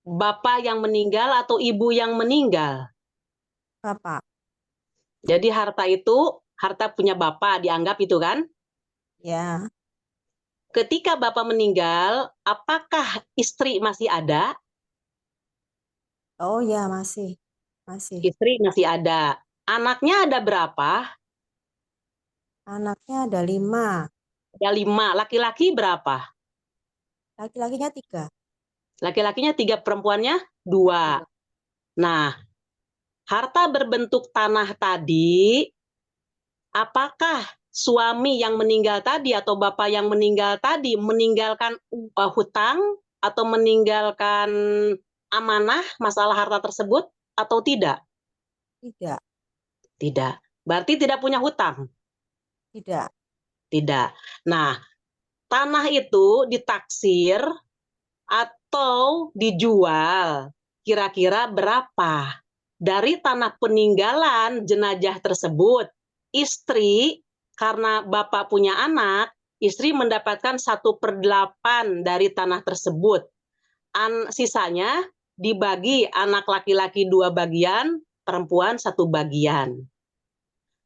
Bapak yang meninggal atau ibu yang meninggal. Bapak. Jadi harta itu, harta punya bapak, dianggap itu kan. Ya. Ketika bapak meninggal, apakah istri masih ada? Oh ya masih. Istri masih ada. Anaknya ada berapa? Anaknya ada 5. Ada 5. Laki-laki berapa? Laki-lakinya 3. Laki-lakinya 3, perempuannya 2. Nah, harta berbentuk tanah tadi, apakah suami yang meninggal tadi atau bapak yang meninggal tadi meninggalkan hutang atau meninggalkan amanah masalah harta tersebut atau tidak? Tidak. Tidak. Berarti tidak punya hutang? Tidak. Tidak. Nah, tanah itu ditaksir atau dijual kira-kira berapa? Dari tanah peninggalan jenazah tersebut, istri karena bapak punya anak, istri mendapatkan 1/8 dari tanah tersebut. Sisanya dibagi anak laki-laki 2 bagian, perempuan 1 bagian.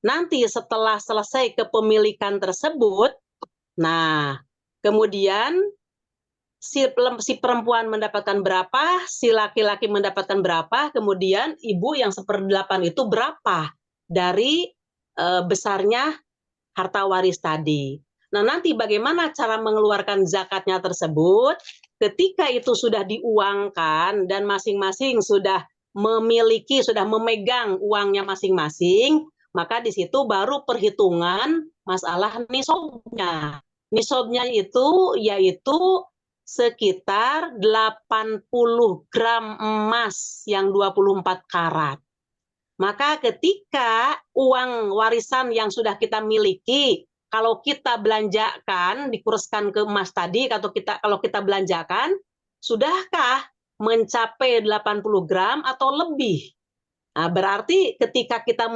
Nanti setelah selesai kepemilikan tersebut, nah kemudian si perempuan mendapatkan berapa, si laki-laki mendapatkan berapa, kemudian ibu yang 1/8 itu berapa dari besarnya harta waris tadi. Nah, nanti bagaimana cara mengeluarkan zakatnya tersebut? Ketika itu sudah diuangkan dan masing-masing sudah memiliki, sudah memegang uangnya masing-masing, maka di situ baru perhitungan masalah nisabnya. Nisabnya itu yaitu sekitar 80 gram emas yang 24 karat. Maka ketika uang warisan yang sudah kita miliki, kalau kita belanjakan, dikuruskan ke emas tadi, kalau kita belanjakan, sudahkah mencapai 80 gram atau lebih? Nah, berarti ketika kita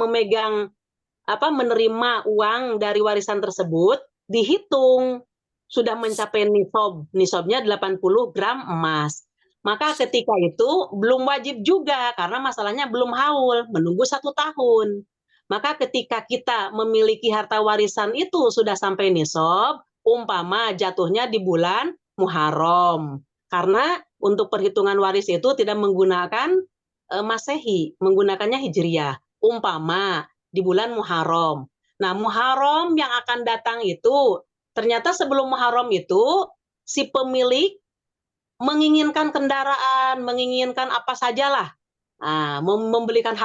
menerima uang dari warisan tersebut, dihitung sudah mencapai nisab. Nisabnya 80 gram emas. Maka ketika itu belum wajib juga karena masalahnya belum haul, menunggu 1 tahun. Maka ketika kita memiliki harta warisan itu sudah sampai nisab, umpama jatuhnya di bulan Muharram. Karena untuk perhitungan waris itu tidak menggunakan Masehi, menggunakannya Hijriyah. Umpama di bulan Muharram. Nah, Muharram yang akan datang itu, ternyata sebelum Muharram itu, si pemilik menginginkan kendaraan, menginginkan apa sajalah. Nah, membelikan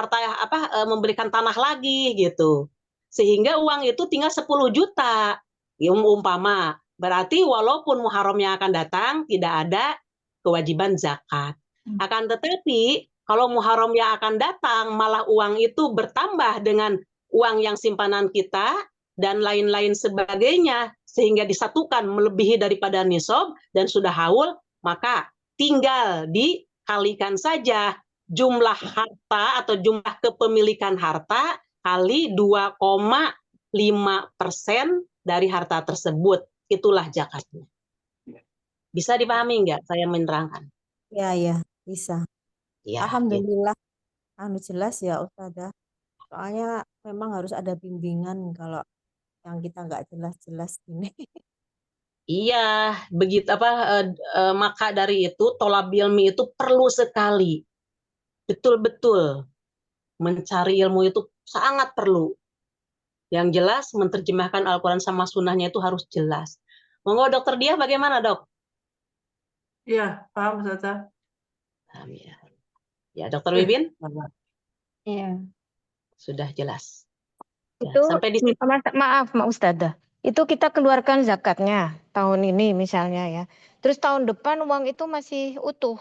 membelikan tanah lagi gitu. Sehingga uang itu tinggal 10 juta. Umpama. Berarti walaupun Muharram yang akan datang, tidak ada kewajiban zakat. Akan tetapi, kalau Muharram yang akan datang, malah uang itu bertambah dengan uang yang simpanan kita, dan lain-lain sebagainya, sehingga disatukan melebihi daripada nisab, dan sudah haul, maka tinggal dikalikan saja jumlah harta atau jumlah kepemilikan harta kali 2,5% dari harta tersebut. Itulah zakatnya. Bisa dipahami nggak saya menerangkan? Ya, bisa. Ya, Alhamdulillah. Jelas ya Ustazah. Soalnya memang harus ada bimbingan kalau yang kita nggak jelas-jelas ini. Iya, begitu maka dari itu tolab ilmi itu perlu sekali. Betul-betul mencari ilmu itu sangat perlu. Yang jelas menerjemahkan Al-Quran sama sunnahnya itu harus jelas. Monggo Dokter Diah bagaimana dok? Iya, paham Ustazah. Ya, ya Dokter Wibin Iya. sudah jelas. Ya, Itu sampai di sini. maaf Ustadzah. Itu kita keluarkan zakatnya tahun ini misalnya ya. Terus tahun depan uang itu masih utuh.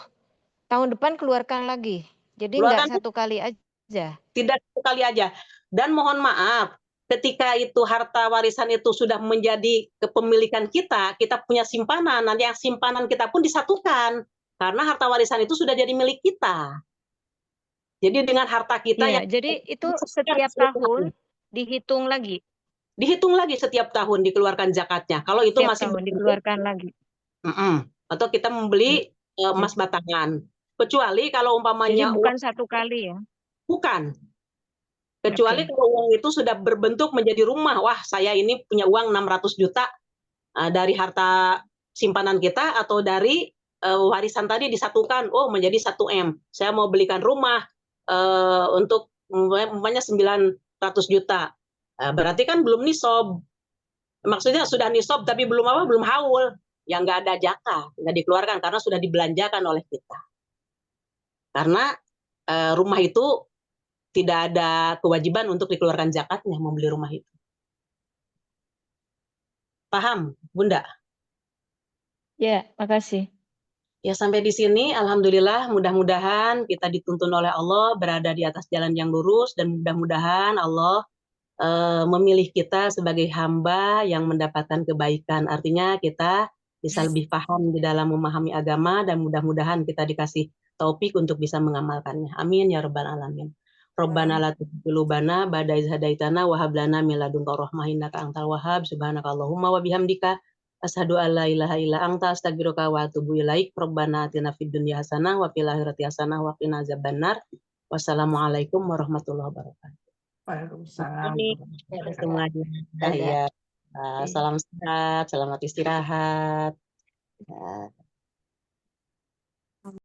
Tahun depan keluarkan lagi. Jadi Keluarkan nggak satu kali aja. tidak sekali aja. Dan mohon maaf, ketika itu harta warisan itu sudah menjadi kepemilikan kita, kita punya simpanan, nanti yang simpanan kita pun disatukan. Karena harta warisan itu sudah jadi milik kita. Jadi dengan harta kita Iya, yang jadi itu setiap tahun dihitung lagi. dihitung lagi setiap tahun dikeluarkan zakatnya. Kalau itu Setiap masih tahun dikeluarkan lagi. atau kita membeli emas batangan. Kecuali kalau Jadi umpamanya bukan satu kali ya. bukan. Kecuali Oke. kalau uang itu sudah berbentuk menjadi rumah. Wah, saya ini punya uang 600 juta dari harta simpanan kita atau dari warisan tadi disatukan. Oh, menjadi 1 M. Saya mau belikan rumah untuk umpamanya 900 juta. Berarti kan belum nisob. Maksudnya sudah nisob tapi belum haul. Yang nggak ada zakah, nggak dikeluarkan karena sudah dibelanjakan oleh kita. Karena rumah itu tidak ada kewajiban untuk dikeluarkan zakatnya membeli rumah itu. Paham, Bunda? Ya, makasih. Ya sampai di sini, alhamdulillah, mudah-mudahan kita dituntun oleh Allah berada di atas jalan yang lurus dan mudah-mudahan Allah memilih kita sebagai hamba yang mendapatkan kebaikan. Artinya kita bisa lebih paham di dalam memahami agama dan mudah-mudahan kita dikasih taufik untuk bisa mengamalkannya. Amin ya rabbal alamin. Rabbana la tuzigh qulubana ba'da idh hadaitana wa hab lana min ladunka rahmah innaka antal wahhab. Subhanakallahumma wa bihamdika asyhadu an la ilaha illa anta astaghfiruka wa atubu ilaik. Rabbana atina fid dunya hasanah wa fil akhirati hasanah wa qina adzabannar. Wassalamualaikum warahmatullahi wabarakatuh. Waalaikumsalam. Semuanya. Dadah. Ya. Salam sehat, selamat istirahat. Ya.